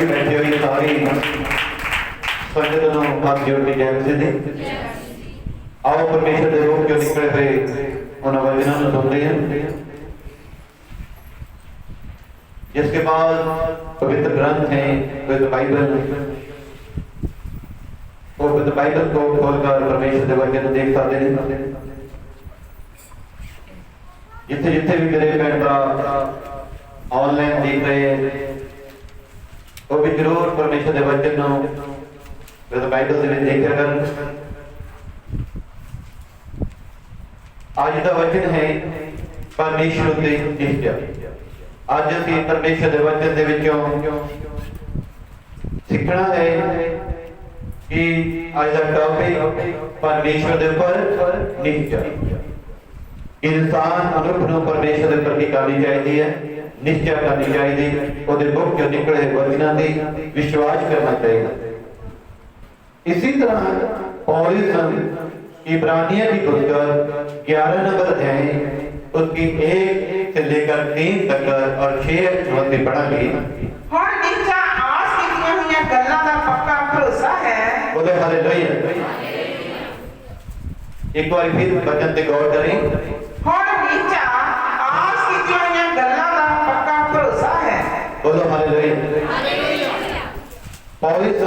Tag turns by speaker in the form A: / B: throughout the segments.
A: बैठे हुई सारी संगत नूं हाथ जोड़ के जय मसीह दी। आओ परमेश्वर के रूप जो निकले हुए उन्होंने वचनों को सुनते हैं, जिसके बाद पवित्र ग्रंथ है, पवित्र बाइबल, वो पवित्र बाइबल को खोलकर परमेश्वर के वचन देख सकते हैं। जिथे जिथे भी मेरे भैन भरा ऑनलाइन देख रहे हैं, वो भी जरूर परमेश्वर के वचन पवित्र बाइबल के देखा कर। आज का वचन है परमेश्वर की निष्ठा। आज असीं परमेश्वर के वचन दे विचों सीखना है कि आज का टॉपिक परमेश्वर के ऊपर निष्ठा। इंसान मनुष्य को परमेश्वर के ऊपर करनी चाहिए है, निष्ठा करनी चाहिए, उसके मुख जो निकले वचनों की विश्वास करना चाहिए। इसी तरह पौलुस इब्रानियों की पुस्तक 11 नंबर अध्याय उसकी 1 से लेकर 3 तक और 6 में पढ़ांगे।
B: और नीचा आस कीतियां हुईयां गल्लां दा पक्का भरोसा है।
A: बोले हालेलुया। एक बार फिर वचन पे गौर करें।
B: और नीचा आस कीतियां हुईयां गल्लां दा पक्का भरोसा है।
A: बोलो हालेलुया। पौलुस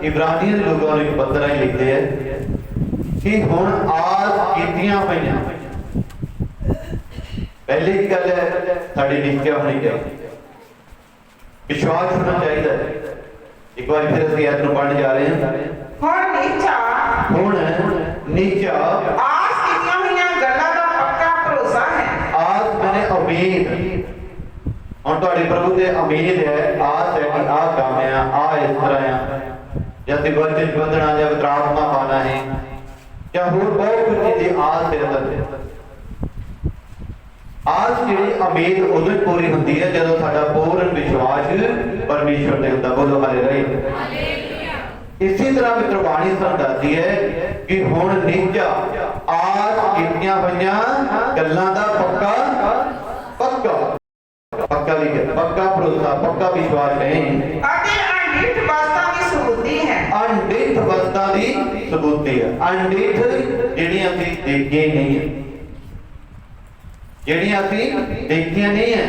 A: इब्रानियों के लोगों ने पत्र लिखते हैं कि हुण आस कीतियां हुईयां। पहली गल है साडी निष्ठा होनी चाहिए, विश्वास होना चाहिए। एक बार फिर ਅਸੀਂ ऐत ਨੂੰ पढ़ने जा रहे हैं।
B: और नीचा आस कीतियां हुईयां गल्लां दा पक्का भरोसा है।
A: आस मैंने उम्मीद, और ਤੁਹਾਡੇ प्रभु से उम्मीद है, आस है कि आ काम है, आ इस तरह है, जैसे वचन बंधना या वितरात्मा पाना है, या होर बहुत कुछ चीजें आस के अंदर है। आस जी उम्मीद उदों पूरी होती है जब साडा पूर्ण विश्वास परमेश्वर ते हुंदा। बोलो हालेलुया। इसी तरह मित्र बाणी सानू दसदी है कि हुण निजा आस कीतियां होईयां गल्लां दा पक्का पक्का पक्का लिखिया, पक्का भरोसा, पक्का विश्वास नहीं।
B: अते अनडिठ वस्तां दी सबूती है।
A: अनडिठ वस्तां दी सबूती है। अनडिठ जिहड़ियां असीं देखियां नहीं है, ਜਿਹੜੀਆਂ ਅਸੀਂ ਦੇਖੀਆਂ ਨਹੀਂ ਹੈ,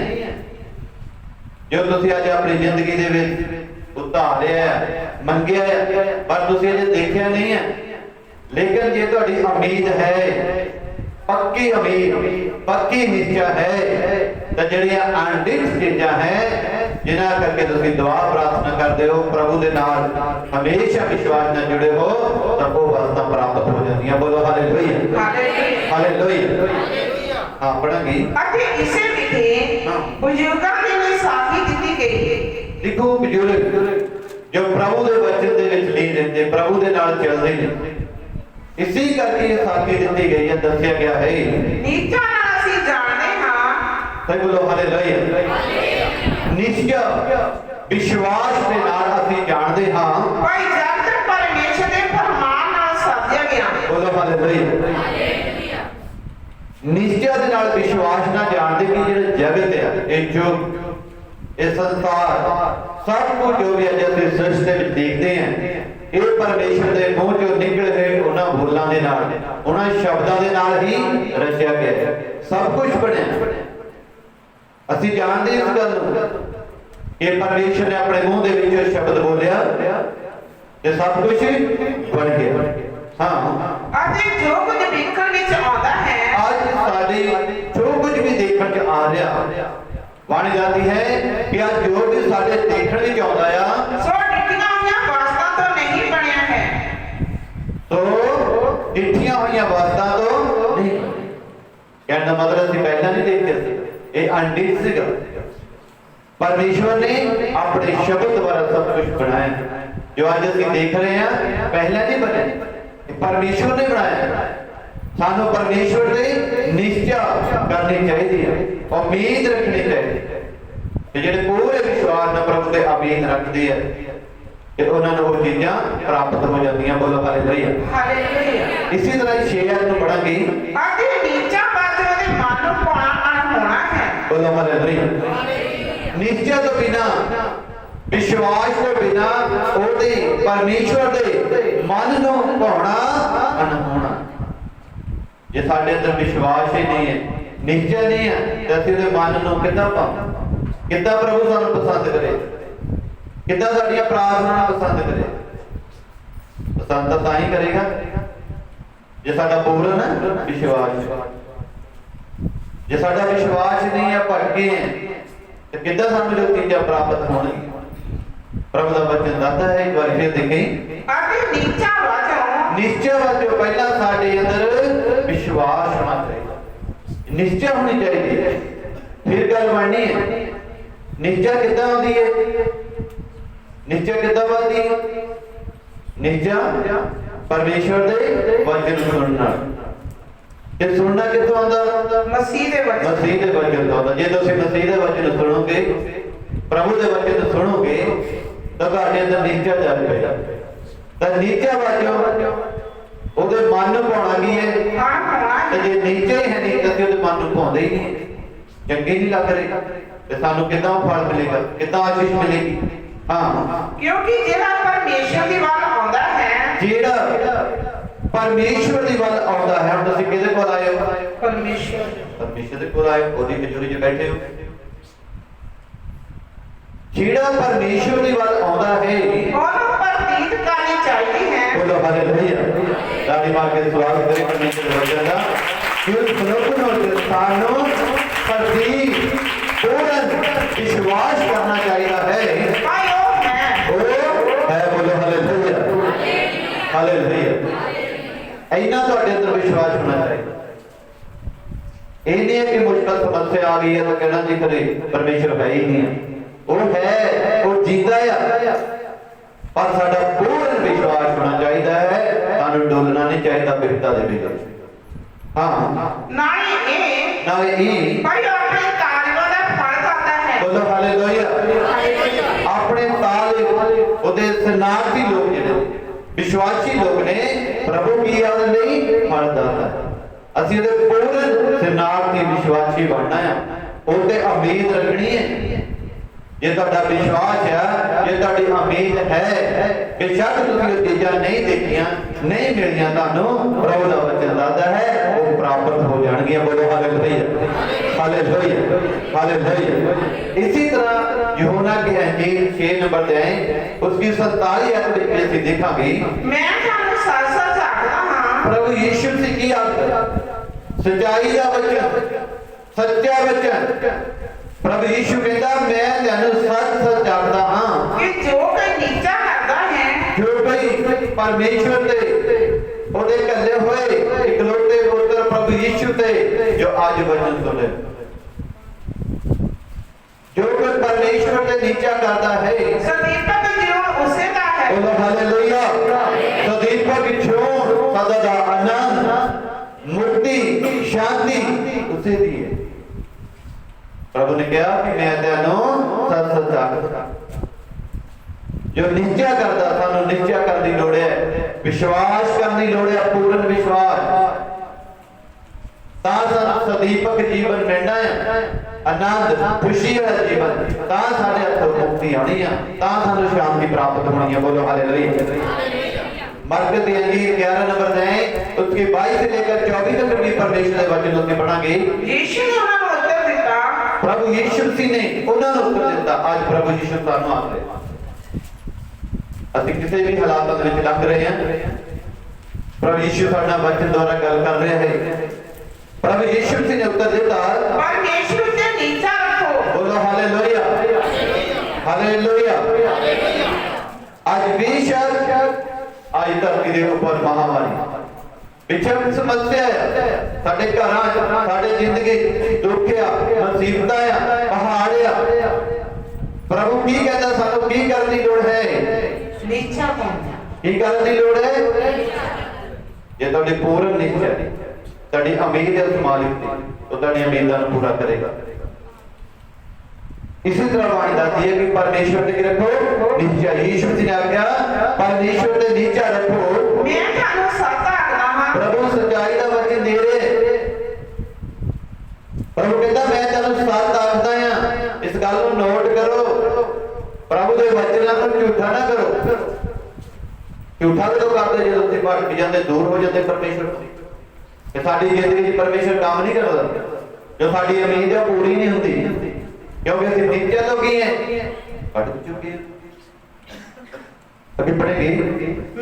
A: ਜੋ ਤੁਸੀਂ ਅੱਜ ਆਪਣੀ ਜ਼ਿੰਦਗੀ ਦੇ ਵਿੱਚ ਉਤਾਰਿਆ ਮੰਗਿਆ ਪਰ ਤੁਸੀਂ ਅਜੇ ਦੇਖਿਆ ਨਹੀਂ ਹੈ। ਲੇਕਿਨ ਜੇ ਤੁਹਾਡੀ ਉਮੀਦ ਹੈ, ਪੱਕੀ ਉਮੀਦ, ਪੱਕੀ ਨਿਸ਼ਚਾ ਹੈ, ਤਾਂ ਜਿਹੜੀਆਂ ਅਣਡਿੱਠ ਚੀਜ਼ਾਂ ਹੈ ਜਿਨ੍ਹਾਂ ਕਰਕੇ ਤੁਸੀਂ ਦੁਆ ਪ੍ਰਾਰਥਨਾ ਕਰਦੇ ਹੋ, ਪ੍ਰਭੂ ਦੇ ਨਾਲ ਹਮੇਸ਼ਾ ਵਿਸ਼ਵਾਸ ਨਾਲ ਜੁੜੇ ਹੋ, ਤਾਂ ਉਹ ਵਸਤਾਂ ਪ੍ਰਾਪਤ ਹੋ ਜਾਂਦੀਆਂ। ਬੋਲੋ ਹਾਲੇਲੂਇਆ, ਹਾਲੇਲੂਇਆ। हाँ पढ़ांगे।
B: अते इसे लिखे बुजुर्गों के लिए साखी दी गई है।
A: देखो बुजुर्ग जो प्रभु के वचन दे विच नहीं रहते, प्रभु के नाल चलते हैं, इसी करके ये साखी दी गई है, दस्या गया है।
B: नीचा नाल ਅਸੀਂ ਜਾਣਦੇ ਹਾਂ।
A: सही बोलो हालेलुया। निश्चय विश्वास के नाल ਅਸੀਂ ਜਾਣਦੇ ਹਾਂ
B: भाई जगत परमेश्वर ਦੇ फरमान ਨਾਲ ਸਾਧਿਆ ਗਿਆ।
A: बोलो हालेलुया। निश्चय के नाल विश्वास ना जानते कि जो जगत है, ये जो ये संसार सब कुछ जो भी अज असीं सृष्टि में देखते हैं, ये परमेश्वर के मुंह चों निकले हुए उन्हां बोलां दे नाल, उन्हां शब्दां दे नाल ही रचिया गया है। सब कुछ बनिया। असीं जानते इस गल नूं कि परमेश्वर ने अपने मुंह दे विच शब्द बोलिया ते सब कुछ बन गया। हाँ,
B: अते जो कुछ देखण विच आउंदा है,
A: आज साडे जो कुछ भी देखण च आ रहा बन जाती है कि आज जो भी साडे देखण विच आउंदा आ
B: सो डिठियां होईयां वस्तां तो नहीं बनिया है।
A: तो डिठियां होईयां वस्तां तो नहीं। कहने का मतलब ਅਸੀਂ ਪਹਿਲਾਂ नहीं देखते थे, ये अनडिठ सीगा। परमेश्वर ने अपने शब्द द्वारा सब कुछ बनाया। जो आज ਅਸੀਂ देख रहे हैं पहला नहीं बने, परमेश्वर ने बनाया। ਸਾਨੂੰ ਪਰਮੇਸ਼ਵਰ ਦੀ ਨਿਸ਼ਚਾ ਕਰਨੀ ਚਾਹੀਦੀ ਹੈ, ਉਮੀਦ ਰੱਖਣੀ ਚਾਹੀਦੀ ਹੈ। ਤੇ ਜਿਹੜੇ ਪੂਰੇ ਵਿਸ਼ਵਾਸ ਨਾਲ ਪ੍ਰਭੂ ਤੇ ਉਮੀਦ ਰੱਖਦੇ ਆ ਤੇ ਉਹਨਾਂ ਨੂੰ ਉਹ ਚੀਜ਼ਾਂ ਪ੍ਰਾਪਤ ਹੋ ਜਾਂਦੀਆਂ। ਬੋਲੋ ਹਾਲੇਲੂਇਆ।
B: ਹਾਲੇਲੂਇਆ।
A: ਇਸੇ ਤਰ੍ਹਾਂ 6 ਨੂੰ ਪੜਾਂਗੇ।
B: ਅਤੇ ਨੀਚਾ ਬਾਤ ਉਹਦੇ ਮਨ ਨੂੰ ਪਾਉਣਾ ਅਣਹੋਣਾ ਹੈ।
A: ਬੋਲੋ ਹਾਲੇਲੂਇਆ। ਨਿਸ਼ਚਾ ਤੋਂ ਬਿਨਾ, ਵਿਸ਼ਵਾਸ ਤੋਂ ਬਿਨਾ ਉਹਦੇ ਪਰਮੇਸ਼ਵਰ ਦੇ ਮਨ ਨੂੰ ਭਾਉਣਾ ਅਣਹੋਣਾ। ਜੇ ਸਾਡੇ ਅੰਦਰ ਵਿਸ਼ਵਾਸ ਹੀ ਨਹੀਂ ਹੈ, ਨਿਸ਼ਚਾ ਨਹੀਂ ਹੈ, ਤਾਂ ਅਸੀਂ ਉਹਦੇ ਮਨ ਨੂੰ ਕਿੱਦਾਂ ਭਾਵਾਂ? ਕਿੱਦਾਂ ਪ੍ਰਭੂ ਸਾਨੂੰ ਪਸੰਦ ਕਰੇ? ਕਿੱਦਾਂ ਸਾਡੀਆਂ ਪ੍ਰਾਰਥਨਾਵਾਂ ਪਸੰਦ ਕਰੇ? ਪਸੰਦ ਤਾਂ ਹੀ ਕਰੇਗਾ ਜੇ ਸਾਡਾ ਪੂਰਨ ਵਿਸ਼ਵਾਸ। ਜੇ ਸਾਡਾ ਵਿਸ਼ਵਾਸ ਨਹੀਂ ਹੈ, ਭਟਕੇ ਹੈ, ਤੇ ਕਿੱਦਾਂ ਸਾਨੂੰ ਇਹ ਚੀਜ਼ਾਂ ਪ੍ਰਾਪਤ ਹੋਣਗੀਆਂ? ਪ੍ਰਭੂ ਦਾ ਵਚਨ ਦੱਸਦਾ ਹੈ, ਇੱਕ ਵਾਰ ਫਿਰ ਦੇਖੇ।
B: ਅਤੇ ਨੀਚਾ ਵਜੋਂ,
A: ਨਿਸ਼ਚੈ ਵਜੋਂ ਪਹਿਲਾਂ ਸਾਡੇ ਅੰਦਰ ਵਿਸ਼ਵਾਸ ਹੋਣਾ ਚਾਹੀਦਾ, ਨਿਸ਼ਚੈ ਹੋਣੀ ਚਾਹੀਦੀ ਹੈ, ਫਿਰ ਗੱਲ ਬਣਨੀ ਹੈ। ਨਿਸ਼ਚੈ ਕਿੱਦਾਂ ਆਉਂਦੀ ਹੈ? ਨਿਸ਼ਚੈ ਕਿੱਦਾਂ ਬਣਦੀ ਹੈ? ਨਿਸ਼ਚੈ ਪਰਮੇਸ਼ਵਰ ਦੇ ਵਚਨ ਸੁਣਨ ਨਾਲ। ਤੇ ਸੁਣਨਾ ਕਿੱਥੋਂ ਆਉਂਦਾ?
B: ਮਸੀਹ ਦੇ ਵਚਨ।
A: ਮਸੀਹ ਦੇ ਵਚਨ ਤੋਂ ਆਉਂਦਾ। ਜੇ ਤੁਸੀਂ ਮਸੀਹ ਦੇ ਵਚਨ ਸੁਣੋਗੇ, ਪ੍ਰਭੂ ਦੇ ਵਚਨ ਸੁਣੋਗੇ, ਤਾਂ ਤੁਹਾਡੇ ਅੰਦਰ ਨਿਸ਼ਚੈ ਚੱਲ ਪਏਗਾ। ਤਾਂ ਨਿਸ਼ਚੈ ਵਜੋਂ ਉਹਦੇ ਮਨ ਨੂੰ ਭਾਉਣਾ ਕੀ ਹੈ?
B: ਅਣਹੋਣਾ
A: ਤੇ
B: ਹੈ।
A: ਜੇ ਨਿਸ਼ਚੈ ਹੀ ਹੈ ਨਹੀਂ ਤਾਂ ਉਹਦੇ ਮਨ ਨੂੰ ਭਾਉਂਦੇ ਹੀ ਨਹੀਂ, ਚੰਗੇ ਨਹੀਂ ਲੱਗ ਰਹੇ, ਤੇ ਸਾਨੂੰ ਕਿੱਦਾਂ ਫਲ ਮਿਲੇਗਾ? ਕਿੱਦਾਂ ਆਸ਼ੀਸ਼ ਮਿਲੇਗੀ? ਹਾਂ,
B: ਕਿਉਂਕਿ ਜਿਹੜਾ ਪਰਮੇਸ਼ਰ ਦੀ ਵੱਲ ਆਉਂਦਾ ਹੈ,
A: ਜਿਹੜਾ ਪਰਮੇਸ਼ਵਰ ਦੀ ਵੱਲ ਆਉਂਦਾ ਹੈ। ਹੁਣ ਤੁਸੀਂ ਕਿਹਦੇ ਕੋਲ ਆਏ ਹੋ?
B: ਪਰਮੇਸ਼ਰ।
A: ਪਰਮੇਸ਼ਰ ਦੇ ਕੋਲ ਆਏ ਹੋ, ਉਹਦੀ ਹਜ਼ੂਰੀ 'ਚ ਬੈਠੇ ਹੋ। ਜਿਹੜਾ ਪਰਮੇਸ਼ਵਰ ਦੀ ਵੱਲ ਆਉਂਦਾ ਹੈ,
B: ਉਹਨੂੰ ਪ੍ਰਤੀਤ ਕਰਨੀ ਚਾਹੀਦੀ ਹੈ।
A: ਬੋਲੋ ਹਾਲੇਲੂਇਆ। ਤਾੜੀ ਮਾਰ ਕੇ ਸਵਾਗਤ ਕਰੀ ਪਰਮੇਸ਼ਰ ਦੇ ਵਚਨ ਦਾ। ਕਿ ਮਨੁੱਖ ਨੂੰ ਸਾਨੂੰ ਪ੍ਰਤੀਤ ਪੂਰਨ ਵਿਸ਼ਵਾਸ ਕਰਨਾ ਚਾਹੀਦਾ ਹੈ।
B: ਭਾਈ ਉਹ ਹੈ।
A: ਉਹ ਹੈ। ਬੋਲੋ ਹਾਲੇਲੂਇਆ। ਹਾਲੇਲੂਇਆ। ਇੰਨਾ ਤੁਹਾਡੇ ਅੰਦਰ ਵਿਸ਼ਵਾਸ ਹੋਣਾ ਚਾਹੀਦਾ। ਇਹ ਨਹੀਂ ਹੈ ਕਿ ਮੁਸ਼ਕਲ ਸਮੱਸਿਆ ਆ ਗਈ ਹੈ ਤਾਂ ਕਹਿਣਾ ਜੀ ਕਰੇ ਪਰਮੇਸ਼ਰ ਹੈ ਹੀ ਨਹੀਂ ਹੈ। ਉਹ ਹੈ, ਉਹ ਜੀਂਦਾ ਆ, ਪਰ ਸਾਡਾ ਪੂਰਨ ਵਿਸ਼ਵਾਸ ਹੋਣਾ ਚਾਹੀਦਾ ਹੈ। ਸਾਨੂੰ ਡੋਲਣਾ ਨਹੀਂ ਚਾਹੀਦਾ ਬਿਰਤਾ ਦੇ ਵਿੱਚ। ਹਾਂ,
B: ਨਾਲੇ ਇਹ
A: ਨਾਲੇ ਇਹ
B: ਭਾਈ ਆਪਣੇ ਕਾਰਜਾਂ ਦਾ ਫਲ ਕਰਦਾ ਹੈ।
A: ਬੋਲੋ ਹਾਲੇਲੂਇਆ। ਆਪਣੇ ਤਾਲੇ ਉਹਦੇ ਸਨਾਤੀ ਲੋਕ ਜਿਹੜੇ ਵਿਸ਼ਵਾਸੀ ਲੋਕ ਨੇ, ਪ੍ਰਭੂ ਕੀ ਆਦਤ ਨਹੀਂ ਫਲ ਦਿੰਦਾ। ਅਸੀਂ ਉਹਦੇ ਪੂਰਨ ਸਨਾਤੀ ਵਿਸ਼ਵਾਸੀ ਬਣਨਾ ਆ, ਉਹਤੇ ਉਮੀਦ ਰੱਖਣੀ ਹੈ। ਜੇ ਤੁਹਾਡਾ ਵਿਸ਼ਵਾਸ ਹੈ, ਜੇ ਤੁਹਾਡੀ ਉਮੀਦ ਹੈ, ਬੇਸ਼ੱਕ ਤੁਸੀਂ ਉਹ ਚੀਜ਼ਾਂ ਨਹੀਂ ਦੇਖੀਆਂ, ਨਹੀਂ ਮਿਲੀਆਂ, ਤੁਹਾਨੂੰ ਪ੍ਰਭੂ ਦਾ ਵਚਨ ਦੱਸਦਾ ਹੈ ਉਹ ਪ੍ਰਾਪਤ ਹੋ ਜਾਣਗੀਆਂ। ਬੋਲੋ ਹਾਲੇਲੂਇਆ। ਹਾਲੇਲੂਇਆ। ਹਾਲੇਲੂਇਆ। ਇसी तरह यूहन्ना की अंजील 6 नंबर से उसकी 47 आयत में ਅਸੀਂ ਦੇਖਾਂਗੇ।
B: ਮੈਂ ਤੁਹਾਨੂੰ ਸੱਚ-ਸੱਚ ਆਖਦਾ ਹਾਂ,
A: ਪ੍ਰਭੂ ਯੀਸ਼ੂ ਮਸੀਹ ਕੀ ਆਖਦਾ? ਸਚਾਈ ਦਾ ਵਚਨ, ਸੱਚਾ ਵਚਨ। ਪ੍ਰਭੂ ਯੀਸ਼ੂ ਕਹਿੰਦਾ ਮੈਂ ਤੁਹਾਨੂੰ ਸੱਚ-ਸੱਚ ਆਖਦਾ ਹਾਂ
B: ਕਿ ਜੋ ਕੋਈ ਨੀਚਾ ਕਰਦਾ ਹੈ,
A: ਜੋ ਕੋਈ ਪਰਮੇਸ਼ਵਰ ਦੇ ਉਹਦੇ ਕੱਲੇ ਹੋਏ ਇਕਲੌਤੇ ਪੁੱਤਰ ਪ੍ਰਭੂ ਯੀਸ਼ੂ ਤੇ ਜੋ ਅੱਜ ਵਚਨ ਸੁਣੇ, ਜੋ ਕੋਈ ਪਰਮੇਸ਼ਵਰ ਦੇ ਨੀਚਾ ਕਰਦਾ ਹੈ,
B: ਸਦੀਪਕ ਜੀਵਨ ਉਸੇ ਦਾ ਹੈ।
A: ਬੋਲੋ ਹਾਲੇਲੂਇਆ। ਸਦੀਪਕ ਜੀਵਨ, ਸਦਾ ਦਾ ਆਨੰਦ, ਮੁਕਤੀ, ਸ਼ਾਂਤੀ ਉਸੇ ਦੀ ਹੈ। ਪ੍ਰਭੂ ਨੇ ਕਿਹਾ ਕਿ ਮੈਂ ਤੈਨੂੰ ਸੱਚ-ਸੱਚ ਆਖਦਾ। ਜੋ ਨਿਸ਼ਚੈ ਕਰਦਾ, ਸਾਨੂੰ ਨਿਸ਼ਚੈ ਕਰਨ ਦੀ ਲੋੜ ਹੈ, ਵਿਸ਼ਵਾਸ ਕਰਨ ਦੀ ਲੋੜ ਹੈ, ਪੂਰਨ ਵਿਸ਼ਵਾਸ। ਤਾਂ ਸਾਨੂੰ ਸਦੀਪਕ ਜੀਵਨ ਮਿਲਣਾ ਹੈ, ਆਨੰਦ, ਖੁਸ਼ੀ ਵਾਲਾ ਜੀਵਨ। ਤਾਂ ਸਾਡੇ ਹੱਥੋਂ ਮੁਕਤੀ ਆਉਣੀ ਆ, ਤਾਂ ਸਾਨੂੰ ਸ਼ਾਂਤੀ ਪ੍ਰਾਪਤ ਹੋਣੀ ਹੈ। बोलो हालेलुया। मरकज की अंजील 11 नंबर में उसके 22 से लेकर 24 तक भी परमेश्वर के वचन उसके पढ़ांगे।
B: यीशु ने ਉਹਨਾਂ ਨੂੰ ਉੱਤਰ ਦਿੱਤਾ,
A: प्रभु यीशु मसीह ने ਉਹਨਾਂ ਨੂੰ ਉੱਤਰ ਦਿੱਤਾ। ਅੱਜ ਪ੍ਰਭੂ ਯੀਸ਼ੂ ਸਾਨੂੰ ਆਖਦੇ, ਅਸੀਂ ਕਿਸੇ ਵੀ ਹਾਲਾਤਾਂ ਦੇ ਵਿੱਚ ਲੰਘ ਰਹੇ ਹਾਂ, ਪ੍ਰਭੂ ਯੀਸ਼ੂ ਸਾਡਾ ਵਚਨ ਦੁਆਰਾ ਗੱਲ ਕਰ ਰਿਹਾ ਹੈ। प्रभु यीशु मसीह ने उत्तर दिता,
B: परमेश्वर से नीचा रखो।
A: बोलो हालेलुया। हालेलुया। आज बेशक आज धरती के ऊपर महामारी विषम समस्या है, साडे घरां साडे जिंदगी दुख आ, मुसीबतां आ, पहाड़ आ। प्रभु की कहता सानू की करने की लोड़ है?
B: नीचा करना।
A: की करने की लोड़ है? ये तुहाडी पूर्ण निश्चय ਤੁਹਾਡੀ ਉਮੀਦ ਹੈ ਉਸ ਮਾਲਿਕ ਤੇ, ਉਹ ਤੁਹਾਡੀਆਂ ਉਮੀਦਾਂ ਨੂੰ ਪੂਰਾ ਕਰੇਗਾ। इसी तरह बाणी दाती है कि परमेश्वर ते रखो नीचा। यीशु जी ने आख्या परमेश्वर ते नीचा रखो।
B: मैं थानू सच आखदा हां
A: प्रभु सच्चाई दा वचन दे रहे। प्रभु कहता मैं तैनू सच आखदा हां, इस गल नू नोट करो। प्रभु दे वचनां तो झूठा ना करो। झूठा कदों करदे जदों तुसीं भटक जांदे, दूर हो जांदे परमेश्वर तो, कि साडी जिंदगी च परमेश्वर काम नहीं करदा, जो साडी उम्मीद है पूरी नहीं हुंदी, क्योंकि ਅਸੀਂ ਨੀਚੇ ਤੋਂ ਕੀ ਹੈ ਭਟਕ ਚੁੱਕੇ ਅਭੀ ਪੜੇਗੇ।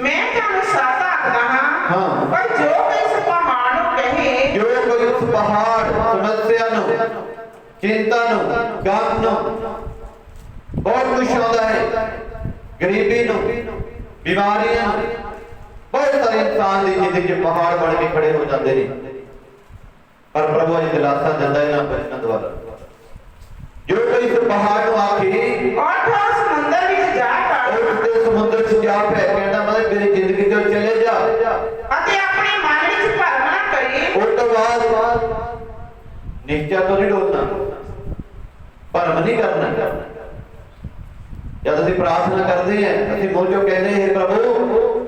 B: मैं थानू सच आखदा हां
A: हाँ।
B: पर जो कोई इस पहाड़ नू कहे
A: जो कोई उस पहाड़ समस्या ਨੂੰ चिंता ਨੂੰ गम ਨੂੰ बहुत कुछ आਉਂਦਾ है, गरीबी ਨੂੰ बीमारियां ਨੂੰ, बहुत सारे इंसान ਦੀ ਜ਼ਿੰਦਗੀ 'ਚ पहाड़ बन के खड़े हो ਜਾਂਦੇ ਨੇ, पर प्रभु ਅੱਜ ਦਿਲਾਸਾ ਦਿੰਦਾ ਹੈ ਇਹਨਾਂ ਬਚਨਾਂ ਦੁਆਰਾ। जो कोई इस पहाड़ ਨੂੰ आखे
B: और ठो समुंदर विच जा कर
A: और उस समुद्र 'ਚ ਜਾ ਪੈ, कहना मतलब मेरी जिंदगी ਤੋਂ चले जा
B: ਅਤੇ ਆਪਣੇ ਮਨ ਵਿੱਚ ਭਰਮ ਨਾ ਕਰੀ।
A: ਉਸ ਤੋਂ ਬਾਅਦ ਨਿਸ਼ਚਾ ਤੋਂ ਨਹੀਂ ਡੋਲਣਾ, ਭਰਮ ਨਹੀਂ ਕਰਨਾ। जब ਅਸੀਂ प्रार्थना करते हैं ਅਸੀਂ ਮੂੰਹ ਚੋਂ ਕਹਿੰਦੇ हैं प्रभु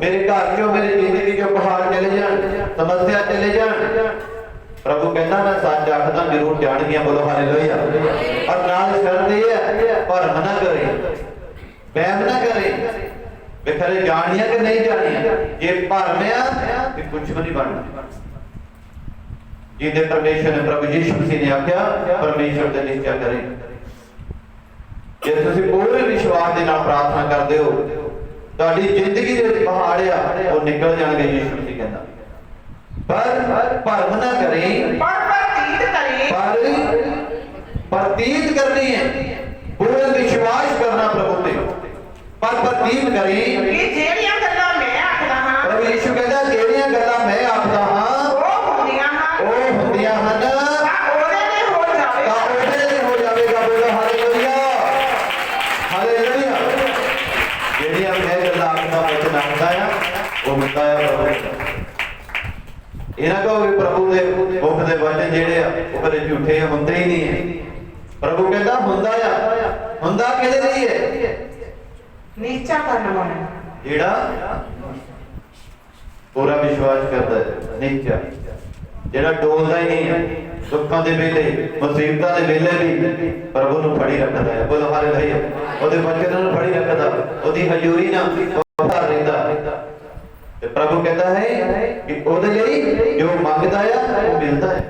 A: मेरे घर चों मेरी जिंदगी चों पहाड़ चले जान, समस्या चले जान। प्रभु कहता मैं सच आखदा जरूर जाणगियां। बोलो हालेलुया। और नाल शर्त ये है भरम ना करे, वहम ना करे वे खरे जानिया कि नहीं जानिया। जे भरम आ ते कुछ भी नहीं बनना। जिहदे परमेश्वर ने प्रभु यीशु मसीह ने आख्या परमेश्वर दे निश्चय करे। जे तुसीं पूरे विश्वास दे नाल प्रार्थना करदे हो ਤੁਹਾਡੀ ਜ਼ਿੰਦਗੀ ਦੇ ਵਿੱਚ ਪਹਾੜ ਆ ਉਹ ਨਿਕਲ ਜਾਣਗੇ। ਯੀਸ਼ੂ ਮਸੀਹ ਕਹਿੰਦਾ पर भरम ना करें, पर प्रतीत करनी है, पूरे विश्वास करना प्रभु पे, पर प्रतीत करें
B: कि जेड़ियां गल्लां मैं आखदा हां
A: प्रभु यीशु कहता जेड़ियां गल्लां मैं आखदा हां
B: ਉਹ ਹੁੰਦੀਆਂ ਹਨ
A: ਤਾਂ
B: ਉਹਦੇ ਲਈ ਹੋ ਜਾਵੇ,
A: ਤਾਂ ਉਹਦੇ ਲਈ ਹੋ ਜਾਵੇਗਾ। ਬੋਲੋ ਹਾਲੇਲੂਇਆ ਹਾਲੇਲੂਇਆ। ਜਿਹੜੀਆਂ ਮੈਂ ਗੱਲਾਂ ਆਖਦਾ ਵਚਨ ਆਖਦਾ ਆ ਉਹ ਹੁੰਦਾ ਆ ਪ੍ਰਭੂ। ਇਹਨਾਂ ਕੋ ਵੀ ਪ੍ਰਭੂ ਦੇ ਮੁਖ ਦੇ ਵਚਨ ਜਿਹੜੇ ਆ ਉਹ ਕਦੇ ਝੂਠੇ ਹੁੰਦੇ ਹੀ ਨਹੀਂ ਹੈ। ਪ੍ਰਭੂ ਕਹਿੰਦਾ ਹੁੰਦਾ ਆ, ਹੁੰਦਾ ਕਿਹਦੇ ਲਈ ਹੈ?
B: ਨੀਚਾ ਕਰਨ ਵਾਲਾ
A: ਜਿਹੜਾ ਪੂਰਾ ਵਿਸ਼ਵਾਸ ਕਰਦਾ ਹੈ, ਨੀਚਾ ਜਿਹੜਾ ਡੋਲਦਾ ਹੀ ਨਹੀਂ ਹੈ। ਦੁੱਖਾਂ ਦੇ ਵੇਲੇ ਮੁਸੀਬਤਾਂ ਦੇ ਵੇਲੇ ਵੀ ਪ੍ਰਭੂ ਨੂੰ ਫੜੀ ਰੱਖਦਾ ਹੈ। ਬੋਲੋ ਹਾਲੇਲੂਇਆ। ਉਹਦੇ ਵਚਨਾਂ ਨੂੰ ਫੜੀ ਰੱਖਦਾ, ਉਹਦੀ ਹਜ਼ੂਰੀ ਨਾਲ ਬਾਹਰ ਰਹਿੰਦਾ। ਤੇ ਪ੍ਰਭੂ ਕਹਿੰਦਾ ਹੈ ਕਿ ਉਹਦੇ ਲਈ ਜੋ ਮੰਗਦਾ ਆ ਉਹ ਮਿਲਦਾ ਹੈ।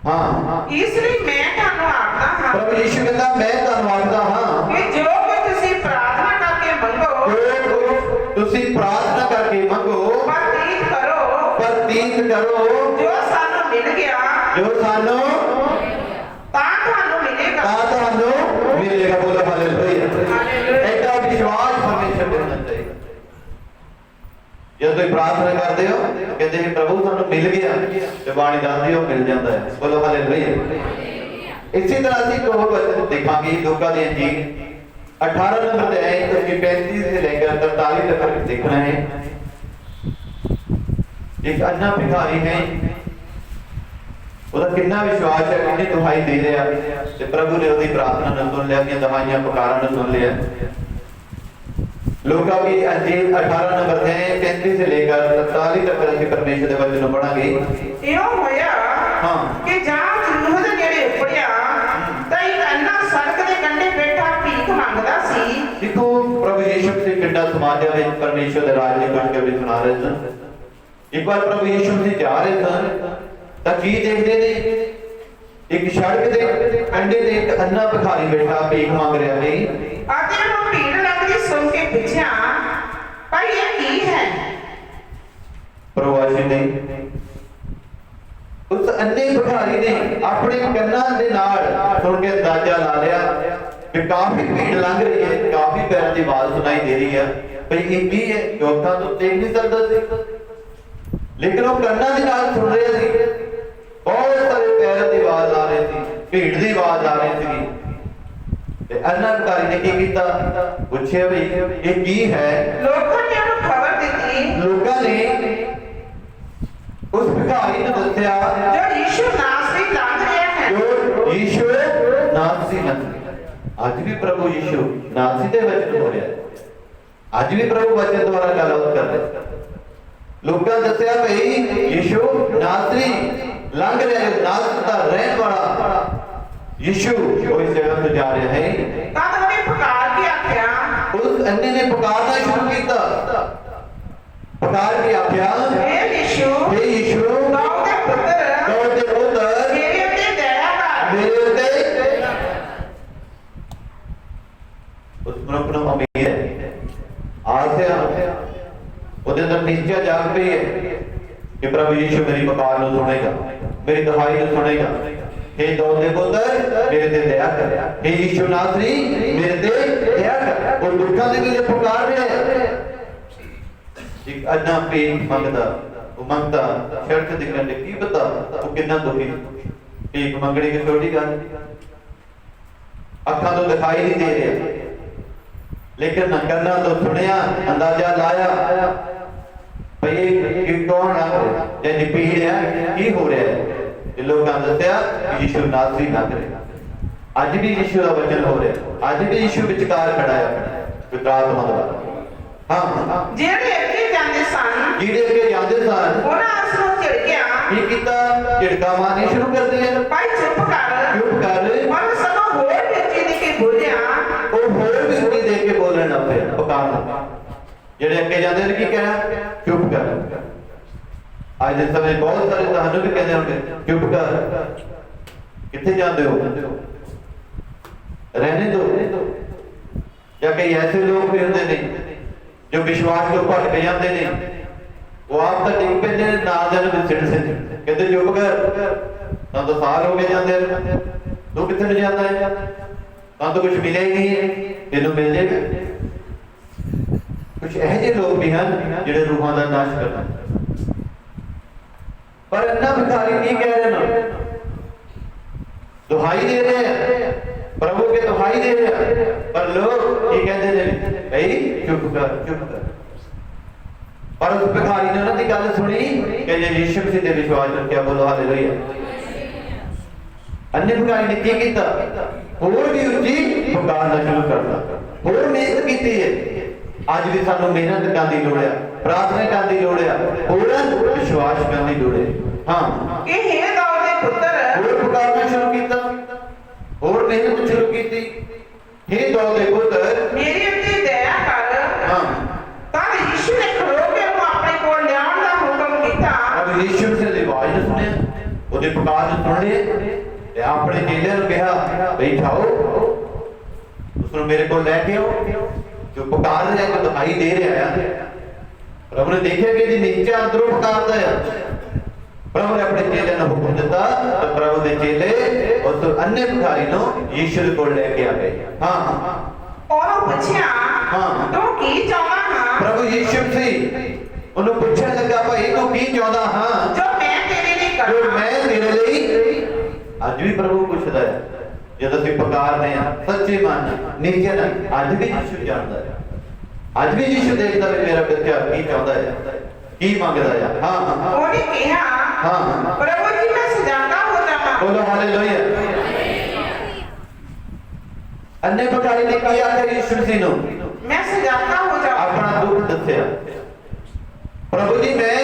A: ਹਾਂ
B: ਇਸ ਲਈ ਮੈਂ ਤੁਹਾਨੂੰ ਆਖਦਾ ਹਾਂ
A: ਪ੍ਰਭੂ ਯੀਸ਼ੂ ਕਹਿੰਦਾ ਮੈਂ ਤੁਹਾਨੂੰ ਆਖਦਾ ਹਾਂ
B: ਕਿ ਜੋ ਕੁਝ ਤੁਸੀਂ ਪ੍ਰਾਰਥਨਾ ਕਰਕੇ ਮੰਗੋ,
A: ਜੋ ਤੁਸੀਂ ਪ੍ਰਾਰਥਨਾ ਕਰਕੇ ਮੰਗੋ ਪ੍ਰਤੀਤ ਕਰੋ
B: ਜੋ ਸਾਨੂੰ ਮਿਲ ਗਿਆ
A: ਜੋ ਸਾਨੂੰ
B: ਤਾਂ ਤੁਹਾਨੂੰ
A: ਮਿਲੇਗਾ। ਬੋਲੋ ਹਾਲੇਲੂਇਆ। ਐਡਾ ਵਿਸ਼ਵਾਸ ਪਰਮੇਸ਼ਰ ਦੇ ਹੋਣਾ ਚਾਹੀਦਾ। जब तुम प्रार्थना करते हो कहते हैं प्रभु सानू मिल गया, तो बाणी दसदी हो मिल जाता है। बोलो हालेलुया। इसी तरह ਅਸੀਂ ਇੱਕ ਹੋਰ ਵਚਨ ਦੇਖਾਂਗੇ ਲੂਕਾ ਦੀ ਇੰਜੀਲ 18 नंबर ਤੇ है, उसकी 35 से लेकर 43 तक देखना है। एक अन्ना भिखारी है, ਉਹਦਾ ਕਿੰਨਾ ਵਿਸ਼ਵਾਸ ਹੈ, ਕਿੰਨੀ ਦੁਹਾਈ ਦੇ ਰਿਹਾ ਤੇ ਪ੍ਰਭੂ ਨੇ ਉਹਦੀ ਪ੍ਰਾਰਥਨਾ ਨੂੰ ਸੁਣ ਲਿਆ, ਦੀਆਂ ਦਵਾਈਆਂ ਪੁਕਾਰਾਂ ਨੂੰ ਸੁਣ ਲਿਆ। लूका की अंजील 18 नंबर है 33 से लेकर 47 तक ਅਸੀਂ ਪਰਮੇਸ਼ਰ ਦੇ ਵਚਨ ਨੂੰ ਪੜਾਂਗੇ।
B: ਇਹੋ ਹੋਇਆ
A: ਹਾਂ
B: ਕਿ ਜਾਂ ਚੂਹੇ ਦੇ ਨੇੜੇ ਉੱਪੜਿਆ ਤਾਂ ਇੱਕ ਅੰਨਾ ਸੜਕ ਦੇ ਕੰਢੇ ਬੈਠਾ ਭੀਖ ਮੰਗਦਾ ਸੀ।
A: ਦੇਖੋ ਪ੍ਰਭੂ ਯੀਸ਼ੂ ਮਸੀਹ ਪਿੰਡਾਂ ਸਮਾਜਾਂ ਵਿੱਚ ਪਰਮੇਸ਼ਰ ਦੇ ਰਾਜ ਦੀ ਖੁਸ਼ਖਬਰੀ ਸੁਣਾ ਰਹੇ ਸਨ। ਇੱਕ ਵਾਰ ਪ੍ਰਭੂ ਯੀਸ਼ੂ ਮਸੀਹ ਜਾ ਰਹੇ ਸਨ ਤਾਂ ਕੀ ਦੇਖਦੇ ਨੇ, ਇੱਕ ਸੜਕ ਦੇ ਕੰਢੇ ਤੇ ਇੱਕ ਅੰਨਾ ਭਿਖਾਰੀ ਬੈਠਾ ਭੀਖ ਮੰਗ ਰਿਹਾ ਸੀ।
B: ਅਤੇ ਉਹ ਭੀੜ ਲੱਗਦੀ ਸੁਣ ਕੇ ਪੁੱਛਿਆ ਭਾਈ ਇਹ ਕੀ ਹੈ?
A: ਪ੍ਰਵਾਸੀ ਨੇ ਉਸ ਅੰਨੇ ਭਿਖਾਰੀ ਨੇ ਆਪਣੇ ਕੰਨਾਂ ਦੇ ਨਾਲ ਸੁਣ ਕੇ ਅੰਦਾਜ਼ਾ ਲਾ ਲਿਆ ਕਿ ਕਾਫੀ ਭੀੜ ਲੰਘ ਰਹੀ ਹੈ, ਕਾਫੀ ਪੈਰਾਂ ਦੀ ਆਵਾਜ਼ ਸੁਣਾਈ ਦੇ ਰਹੀ ਹੈ, ਭਈ ਇਹ ਕੀ ਹੈ? ਲੋਕਾਂ ਤੋਂ ਦੇਖ ਨਹੀਂ ਸਕਦਾ ਸੀ, ਲੇਕਿਨ ਉਹ ਕੰਨਾਂ ਦੇ ਨਾਲ ਸੁਣ ਰਿਹਾ ਸੀ। ਬਹੁਤ ਸਾਰੇ ਪੈਰਾਂ ਦੀ ਆਵਾਜ਼ ਆ ਰਹੀ ਸੀ, ਭੀੜ ਦੀ ਆਵਾਜ਼ ਆ ਰਹੀ ਸੀ। ਤੇ ਅੰਨਾ ਭਿਖਾਰੀ ਨੇ ਕੀ ਕੀਤਾ? ਪੁੱਛਿਆ ਵੀ ਇਹ ਕੀ ਹੈ?
B: ਲੋਕਾਂ ਨੇ ਉਹਨੂੰ ਖਬਰ ਦਿੱਤੀ।
A: ਲੋਕਾਂ ਨੇ उस भिखारी ने दस्या
B: जो यीशु नासरी लंघ ਰਿਹਾ ਹੈ
A: जो यीशु नासरी नस्ल आज भी प्रभु यीशु नासरी दे वचन हो रहा है आज भी प्रभु वचन द्वारा गलबात कर रहे लोगों ने दस्या भाई यीशु नासरी लंघ रहा है नासरी का रहने वाला यीशु कोई जगह तो जा रहा है
B: तद ਉਹਨੇ ਪੁਕਾਰ ਕੇ ਆਖਿਆ
A: उस अन्य ने पुकारना शुरू किया पुकार के आख्या
B: हे यीशु
A: हे यीशु
B: दाऊद ਦੇ ਪੁੱਤਰ
A: दाऊद दे पुत्र
B: ਮੇਰੇ ਉੱਤੇ ਦਇਆ ਕਰ
A: मेरे उत्ते उस मनुख ਨੂੰ ਉਮੀਦ ਹੈ ਆਸਿਆ ਉਹਦੇ ਅੰਦਰ ਨਿਸ਼ਚੈ ਜਾਗ ਪਈ ਹੈ ਕਿ ਪ੍ਰਭੂ ਯੀਸ਼ੂ ਮੇਰੀ ਪੁਕਾਰ ਨੂੰ ਸੁਣੇਗਾ ਮੇਰੀ ਦੁਹਾਈ ਨੂੰ ਸੁਣੇਗਾ हे दाऊद दे पुत्र मेरे ते दया कर हे यीशु नासरी मेरे ते दया कर और दुखों ਦੇ ਵੇਲੇ ਪੁਕਾਰ ਰਿਹਾ ਹੈ ਇੱਕ ਅੰਨਾ ਪੇ ਮੰਗਦਾ ਉਹ ਮੰਗਦਾ ਸੜਕ ਦੇ ਕੰਢੇ ਕੀ ਪਤਾ ਉਹ ਕਿੰਨਾ ਦੁਖੀ ਇੱਕ ਮੰਗਣੀ ਦੀ ਛੋਟੀ ਗੱਲ ਅੱਖਾਂ ਤੋਂ ਦਿਖਾਈ ਨਹੀਂ ਦੇ ਰਿਹਾ ਲੇਕਿਨ ਕੰਨਾਂ ਤੋਂ ਸੁਣਿਆ ਅੰਦਾਜ਼ਾ ਲਾਇਆ ਭਈ ਇਹ ਕੌਣ ਆ ਜੇ ਨਿਪੀੜ ਹੈ ਕੀ ਹੋ ਰਿਹਾ ਹੈ ਇਹ ਲੋਕਾਂ ਨੇ ਦੱਸਿਆ ਯੀਸ਼ੂ ਨਾਸਰੀ ਲੰਘ ਰਿਹਾ ਅੱਜ ਵੀ ਯੀਸ਼ੂ ਦਾ ਵਚਨ ਹੋ ਰਿਹਾ ਅੱਜ ਵੀ ਯੀਸ਼ੂ ਵਿਚਕਾਰ ਖੜਾ ਹੈ ਵਿਕਾਰਾਤਮਾ ਦਾ ਹਾਂ
B: ਜਿਹੜੇ ਅੱਗੇ ਜਾਂਦੇ ਸਨ
A: ਜਿਹੜੇ ਅੱਗੇ ਜਾਂਦੇ ਸਨ
B: ਉਹਨਾਂ ਉਸ ਨੂੰ ਝਿੜਕਿਆ
A: ਕੀ ਕੀਤਾ ਝਿੜਕਾ ਮਾਰਨੀ ਸ਼ੁਰੂ ਕਰ ਦਿੱਤੀ
B: ਭਾਈ ਚੁੱਪ ਕਰ ਮਨ ਸਗੋਂ ਹੋਰ ਵਿੱਚੀ ਦੇ ਕੇ ਬੋਲਿਆ
A: ਉਹ ਹੋਰ ਵੀ ਉੱਚੀ ਦੇ ਕੇ ਬੋਲਣ ਲੱਗ ਪਿਆ ਪੁਕਾਰਨਾ ਜਿਹੜੇ ਅੱਗੇ ਜਾਂਦੇ ਨੇ ਕੀ ਕਹਿਣਾ ਚੁੱਪ ਕਰ ਅੱਜ ਦੇ ਸਮੇਂ ਬਹੁਤ ਸਾਰੇ ਤੁਹਾਨੂੰ ਵੀ ਕਹਿੰਦੇ ਹੋਣਗੇ ਚੁੱਪ ਕਰ ਕਿੱਥੇ ਜਾਂਦੇ ਹੋ रहने दो या कई ऐसे लोग भी होते ने जो विश्वास को भटक जाते ने वो आप तो डिग पे नाल दे सिर से कहते चुप कर तो साल हो गए जाते तू कितने नहीं जाता है तो कुछ मिले ही नहीं है तेनों मिल जाएगा कुछ ऐसे लोग भी हैं जिहड़े रूहां दा नाश करते पर अन्ना भिखारी नहीं कह रहे ना दुहाई दे रहे हैं प्रभु के दुहाई दे रहे हैं पर लोग ये कहते हैं भाई चुप कर पर उस भिखारी ने उन्होंने गल सुनी कि जे यीशु मसीह ते विश्वास रखिया बोलो हालेलुया अन्य भिखारी ने की कीता होर भी उच्ची पुकारना शुरू करता होर मेहनत कीती है आज भी सानू मेहनत करने की लोड़ है प्रार्थना करने की लोड़ है होर विश्वास करने की लोड़ है हां
B: कि हे दाऊद दे पुत्र
A: होर पुकारना शुरू कीता और मेहनत शुरू की थी हे दाऊद दे पुत्र
B: मेरे उत्ते दया कर
A: हां
B: तद यीशु ने खड़ो के ਉਹਨੂੰ ਆਪਣੇ ਕੋਲ ਲਿਆਉਣ ਦਾ ਹੁਕਮ ਕੀਤਾ
A: अब यीशु से ਦੀ ਆਵਾਜ਼ ਨੂੰ ਸੁਣਿਆ ਉਹਦੀ ਪੁਕਾਰ ਨੂੰ ਸੁਣ ਲਿਆ ਤੇ ਆਪਣੇ ਚੇਲਿਆਂ ਨੂੰ ਕਿਹਾ ਬਈ ਜਾਓ ਉਸ ਨੂੰ ਮੇਰੇ ਕੋਲ ਲੈ ਕੇ ਆਓ ਜੋ ਪੁਕਾਰ ਰਿਹਾ ਕਿ ਦਿਖਾਈ ਦੇ ਰਿਹਾ ਹੈ ਪ੍ਰਭੂ ਨੇ ਦੇਖਿਆ ਕਿ ਇਹਦੀ ਨੀਚੇ ਅੰਦਰੋਂ ਪੁਕਾਰਦਾ ਹੈ प्रभु ने अपने चेले ने हुक्म दिता तो प्रभु के चेले उस अन्य भिखारी नो यीशु को लेके आ गए हां
B: और पूछया
A: हां
B: तू की चाहता हां
A: प्रभु यीशु से उन्हें पूछने लगा भाई तू की चाहता हां
B: जो मैं तेरे लिए कर
A: जो मैं तेरे लिए आज भी प्रभु पूछता है जब ਅਸੀਂ ਪੁਕਾਰਦੇ ਆ ਸੱਚੇ ਮਨ ਨੀਚੇ ਨਾ ਅੱਜ ਵੀ ਯੀਸ਼ੂ ਜਾਣਦਾ ਹੈ ਅੱਜ ਵੀ ਯੀਸ਼ੂ ਦੇਖਦਾ ਹੈ ਮੇਰਾ ਬੱਚਾ ਕੀ ਚਾਹੁੰਦਾ ਹੈ ਕੀ ਮੰਗਦਾ ਹੈ ਹਾਂ
B: ਉਹਨੇ ਕਿਹਾ
A: हां
B: प्रभु जी मैं सजाता हो जावा
A: बोलो हालेलुया अन्य भिखारी ने किया आखिर यीशु मसीह नो
B: मैं सजाता हो जावा
A: अपना दुख दस्या प्रभु जी मैं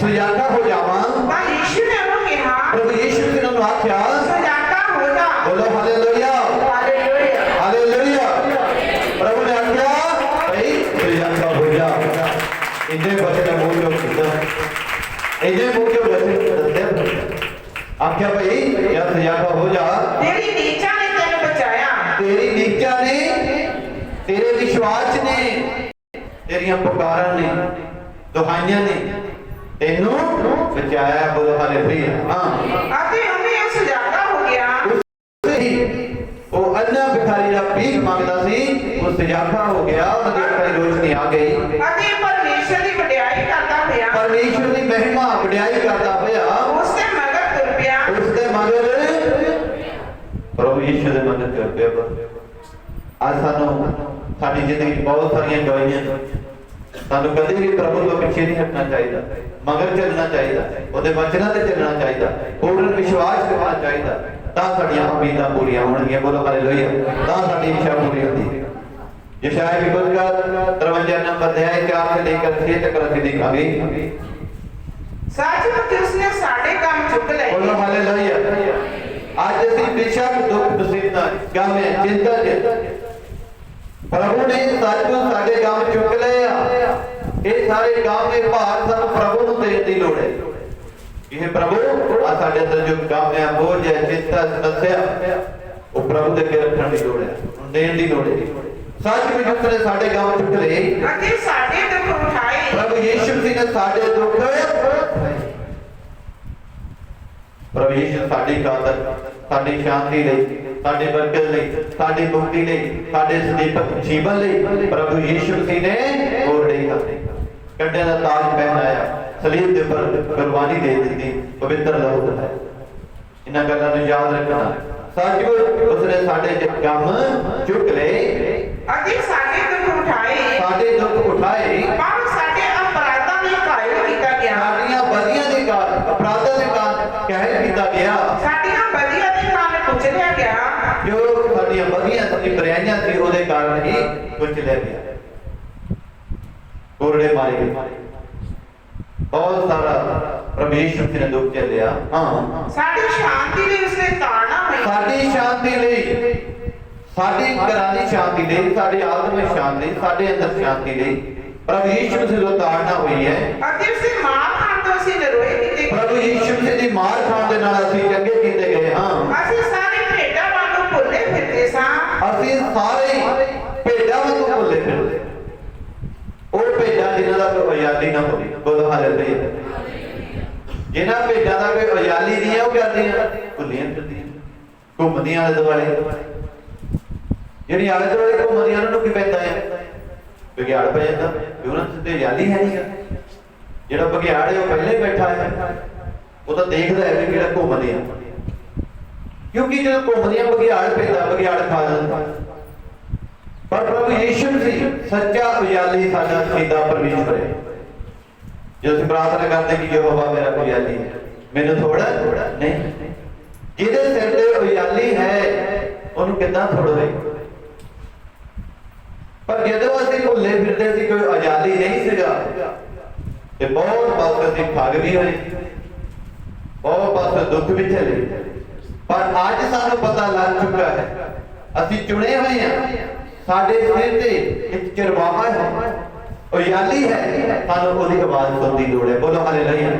A: सुजाता हो जावा
B: ਤਾਂ यीशु ने ਉਹਨੂੰ ਕਿਹਾ
A: प्रभु यीशु मसीह ने आख्या
B: सजाता हो जा
A: बोलो हालेलुया
B: हालेलुया
A: हालेलुया प्रभु ने आख्या भाई सुजाता हो जा इन्हें बचन मूल जो किया इन्हें मूल जो आख्या भाई या सजाता हो जा
B: तेरी नीचा ने तेरे बचाया
A: तेरी नीचा ने तेरे विश्वास ने तेरियां पुकारां ने दुहाइयां ने तेनू बचाया बोलो हालेलुया हां
B: ਅਤੇ ਉਹਨੇ ਉਹ ਸਜਾਤਾ ਹੋ ਗਿਆ
A: ਉਹ अन्ना भिखारी ਦਾ ਭੀਖ ਮੰਗਦਾ ਸੀ ਉਹ ਸਜਾਖਾ ਹੋ ਗਿਆ ਉਹਦੀ ਅੱਖਾਂ ਦੀ ਰੋਸ਼ਨੀ ਆ ਗਈ
B: ਅਤੇ ਪਰਮੇਸ਼ਰ ਦੀ ਵਡਿਆਈ ਕਰਦਾ ਹੋਇਆ
A: ਪਰਮੇਸ਼ਰ ਦੀ ਮਹਿਮਾ ਵਡਿਆਈ ਕਰਦਾ ਹੋਇਆ
B: ਉਸ ਦੇ ਮਗਰ ਤੁਰ ਪਿਆ
A: ਉਸ ਦੇ ਮਗਰ ਪ੍ਰਭੂ ਯੀਸ਼ੂ ਦੇ ਮਗਰ ਤੁਰ ਪਿਆ ਅੱਜ ਸਾਨੂੰ ਸਾਡੀ ਜ਼ਿੰਦਗੀ ਬਹੁਤ ਸਾਰੀਆਂ ਗਵਾਈਆਂ ਸਾਨੂੰ ਕਦੇ ਵੀ ਪ੍ਰਭੂ ਤੋਂ ਪਿੱਛੇ ਨਹੀਂ ਹਟਣਾ ਚਾਹੀਦਾ, ਮਗਰ ਚੱਲਣਾ ਚਾਹੀਦਾ, ਉਹਦੇ ਵਚਨਾਂ ਤੇ ਚੱਲਣਾ ਚਾਹੀਦਾ, ਪੂਰਨ ਵਿਸ਼ਵਾਸ ਕਰਨਾ ਚਾਹੀਦਾ, ਤਾਂ ਸਾਡੀਆਂ ਉਮੀਦਾਂ ਪੂਰੀਆਂ ਹੋਣਗੀਆਂ। ਬੋਲੋ ਹਾਲੇਲੂਇਆ। ਤਾਂ ਸਾਡੀ ਇੱਛਾ ਪੂਰੀ ਹੁੰਦੀ ਹੈ। ਯਸ਼ਾਇਆ ਦੀ ਪੁਸਤਕ 53 ਨੰਬਰ ਅਧਿਆਇ 4 से लेकर 6 तक ਅਸੀਂ ਦੇਖਾਂਗੇ।
B: ਸੱਚਮੁੱਚ ਉਸਨੇ ਸਾਡੇ ਕੰਮ ਚੁੱਕ ਲਏ।
A: ਬੋਲੋ ਹਾਲੇਲੂਇਆ। ਅੱਜ ਅਸੀਂ ਬੇਸ਼ੱਕ ਦੁੱਖ ਮੁਸੀਬਤਾਂ ਗਮ ਚਿੰਤਾ ਚ, ਪ੍ਰਭੂ ਨੇ ਸੱਚਮੁੱਚ ਸਾਡੇ ਕੰਮ ਚੁੱਕ ਲਏ ਆ। ਇਹ ਸਾਰੇ ਕੰਮ ਦੇ ਭਾਰ ਸਾਨੂੰ ਪ੍ਰਭੂ ਨੂੰ ਦੇਣ ਦੀ ਲੋੜ ਹੈ। ਇਹ ਪ੍ਰਭੂ ਆ ਸਾਡੇ ਅੰਦਰ ਜੋ ਕੰਮ ਹੈ, ਬੋਝ ਹੈ, ਚਿੰਤਾ ਸਮੱਸਿਆ, ਉਹ ਪ੍ਰਭੂ ਦੇ ਅੱਗੇ ਰੱਖਣ ਦੀ ਲੋੜ ਹੈ, ਦੇਣ ਦੀ ਲੋੜ ਹੈ। ਸੱਚਮੁੱਚ ਉਸਨੇ ਸਾਡੇ ਕੰਮ ਚੁੱਕ ਲਏ
B: ਅਤੇ ਸਾਡੇ ਦੁੱਖ ਉਠਾਏ।
A: ਪ੍ਰਭੂ ਯੀਸ਼ੂ ਮਸੀਹ ਨੇ ਸਾਡੇ ਦੁੱਖ ਪ੍ਰਭੂ ਯੀਸ਼ੂ ਸਾਡੀ ਖਾਤਰ, ਸਾਡੀ ਸ਼ਾਂਤੀ ਲਈ, ਸਾਡੇ ਬਰਕਤ ਲਈ, ਸਾਡੀ ਮੁਕਤੀ ਲਈ, ਸਾਡੇ ਸਦੀਪਕ ਜੀਵਨ ਲਈ ਪ੍ਰਭੂ ਯੀਸ਼ੂ ਮਸੀਹ ਨੇ ਕੋਰੜੇ ਕੱਢਿਆਂ ਦਾ ਤਾਜ ਪਹਿਨਾਇਆ, ਸਲੀਬ ਦੇ ਉੱਪਰ ਕੁਰਬਾਨੀ ਦੇ ਦਿੱਤੀ, ਪਵਿੱਤਰ ਲਹੂ ਹੈ। ਇਹਨਾਂ ਗੱਲਾਂ ਨੂੰ ਯਾਦ ਰੱਖਣਾ। ਸੱਚਮੁੱਚ ਉਸਨੇ ਸਾਡੇ ਕੰਮ ਚੁੱਕ ਲਏ
B: ਅਤੇ ਸਾਡੇ ਦੁੱਖ ਉਠਾਏ।
A: ਸਾਡੇ ਦੁੱਖ ਉਠਾਏ।
B: ਪਰ ਸਾਡੇ ਅਪਰਾਧਾਂ ਦੇ ਘਾਇਲ ਕੀਤਾ ਗਿਆ।
A: ਸਾਡੀਆਂ ਬਦੀਆਂ ਦੇ ਕਾਰਨ, ਅਪਰਾਧਾਂ ਦੇ ਕਾਰਨ ਕਹਿਰ ਕੀਤਾ ਗਿਆ।
B: ਸਾਡੀਆਂ ਬਦੀਆਂ ਦੇ ਕਾਰਨ ਕੁਚਲਿਆ ਗਿਆ।
A: ਜੋ ਸਾਡੀਆਂ ਬਦੀਆਂ, ਸਾਡੀ ਬੁਰਾਈਆਂ ਸੀ, ਉਹਦੇ ਕਾਰਨ ਹੀ ਕੁਚਲਿਆ ਗਿਆ, ਕੋਰੜੇ ਮਾਰੇ ਗਏ। ਬਹੁਤ ਸਾਰਾ ਪ੍ਰਭੂ ਯੀਸ਼ੂ ਨੇ ਦੁੱਖ ਝੱਲਿਆ। ਹਾਂ,
B: ਸਾਡੀ ਸ਼ਾਂਤੀ ਲਈ ਉਸਨੇ ਤਾੜਨਾ ਹੋਈ।
A: ਸਾਡੀ ਸ਼ਾਂਤੀ ਲਈ, ਸਾਡੀ ਘਰਾਨੀ ਸ਼ਾਂਤੀ ਲਈ, ਸਾਡੇ ਆਤਮਿਕ ਸ਼ਾਂਤੀ ਲਈ, ਸਾਡੇ ਅੰਦਰ ਸ਼ਾਂਤੀ ਲਈ ਪ੍ਰਭੂ ਯੀਸ਼ੂ ਨੂੰ ਤਾੜਨਾ ਹੋਈ ਹੈ।
B: ਅਤੇ ਉਸਨੇ ਮਾਰ ਖਾਣ ਤੋਂ ਅਸੀਂ ਨਿਰੋਏ ਕੀਤੇ।
A: ਪ੍ਰਭੂ ਯੀਸ਼ੂ ਦੀ ਮਾਰ ਖਾਣ ਦੇ ਨਾਲ ਅਸੀਂ ਚੰਗੇ ਕੀਤੇ ਗਏ ਹਾਂ।
B: ਅਸੀਂ ਸਾਰੇ ਭੇਡਾਂ ਵਾਂਗੂ ਭੁੱਲੇ ਫਿਰਦੇ ਸਾਂ।
A: ਅਸੀਂ ਸਾਰੇ ਭੇਡਾਂ ਵਾਂਗੂ ਭੁੱਲੇ ਫਿਰਦੇ, ਉਹ ਭੇਡਾਂ ਜਿਨ੍ਹਾਂ ਦਾ ਕੋਈ ਆਜ਼ਾਦੀ ਨਾ ਹੋਵੇ। ਬੋਲੋ ਹਾਲੇਲੂਇਆ। ਜਿਨ੍ਹਾਂ ਭੇਡਾਂ ਦਾ ਕੋਈ ਆਜ਼ਾਦੀ ਨਹੀਂ ਹੈ, ਉਹ ਕਰਦੀਆਂ ਭੁੱਲੀਆਂ ਫਿਰਦੀਆਂ, ਘੁੰਮਦੀਆਂ ਆਲੇ ਦੁਆਲੇ। ਜਿਹੜੀ ਆਲੇ ਦੁਆਲੇ ਘੁੰਮਦੀਆਂ ਉਹਨਾਂ ਨੂੰ ਕੀ ਪੈਂਦਾ ਹੈ? ਬਘਿਆੜ ਪੈ ਜਾਂਦਾ, ਉਹਨਾਂ ਤੇ ਆਜ਼ਾਦੀ ਹੈ ਨਹੀਂ। ਜਿਹੜਾ ਬਘਿਆੜ ਹੈ ਉਹ ਪਹਿਲੇ ਬੈਠਾ ਹੈ, ਉਹ ਤਾਂ ਦੇਖਦਾ ਹੈ ਵੀ ਕਿਹੜਾ ਘੁੰਮਦੇ ਆ, ਕਿਉਂਕਿ ਜਦੋਂ ਘੁੰਮਦੀਆਂ ਬਘਿਆੜ ਪੈਂਦਾ, ਬਘਿਆੜ ਖਾ ਜਾਂਦਾ। ਪਰ ਪ੍ਰਭੂ ਯੀਸ਼ੂ ਮਸੀਹ ਸੱਚਾ ਉਜਾਲੀ ਸਾਡਾ ਖੁਦਾ ਪਰਮੇਸ਼ਵਰ ਹੈ। ਜੋ ਅਸੀਂ ਪ੍ਰਾਰਥਨਾ ਕਰਦੇ ਕਿ ਯਹੋਵਾ ਮੇਰਾ ਉਜਾਲੀ ਹੈ, ਮੈਨੂੰ ਥੋੜਾ ਨਹੀਂ। ਜਿਹਦੇ ਸਿਰ ਤੇ ਉਜਾਲੀ ਹੈ ਉਹਨੂੰ ਕਿੱਦਾਂ ਥੋੜ੍ਹਾ? ਪਰ ਜਦੋਂ ਅਸੀਂ ਭੁੱਲੇ ਫਿਰਦੇ ਸੀ, ਕੋਈ ਉਜਾਲੀ ਨਹੀਂ ਸੀਗਾ, ਤੇ ਬਹੁਤ ਵਕਤ ਅਸੀਂ ਠੱਗ ਵੀ ਹੋਏ, ਬਹੁਤ ਵਕਤ ਦੁੱਖ ਵੀ ਝੱਲੇ। ਪਰ ਅੱਜ ਸਾਨੂੰ ਪਤਾ ਲੱਗ ਚੁੱਕਾ ਹੈ, ਅਸੀਂ ਚੁਣੇ ਹੋਏ ਹਾਂ। ਸਾਡੇ ਸਿਰ ਤੇ ਇੱਕ ਚਰਵਾਹਾ ਹੈ, ਉਜਾਲੀ ਹੈ, ਸਾਨੂੰ ਉਹਦੀ ਆਵਾਜ਼ ਸੁਣਨ ਦੀ ਲੋੜ ਹੈ। ਬੋਲੋ ਹਾਲੇਲੂਇਆ।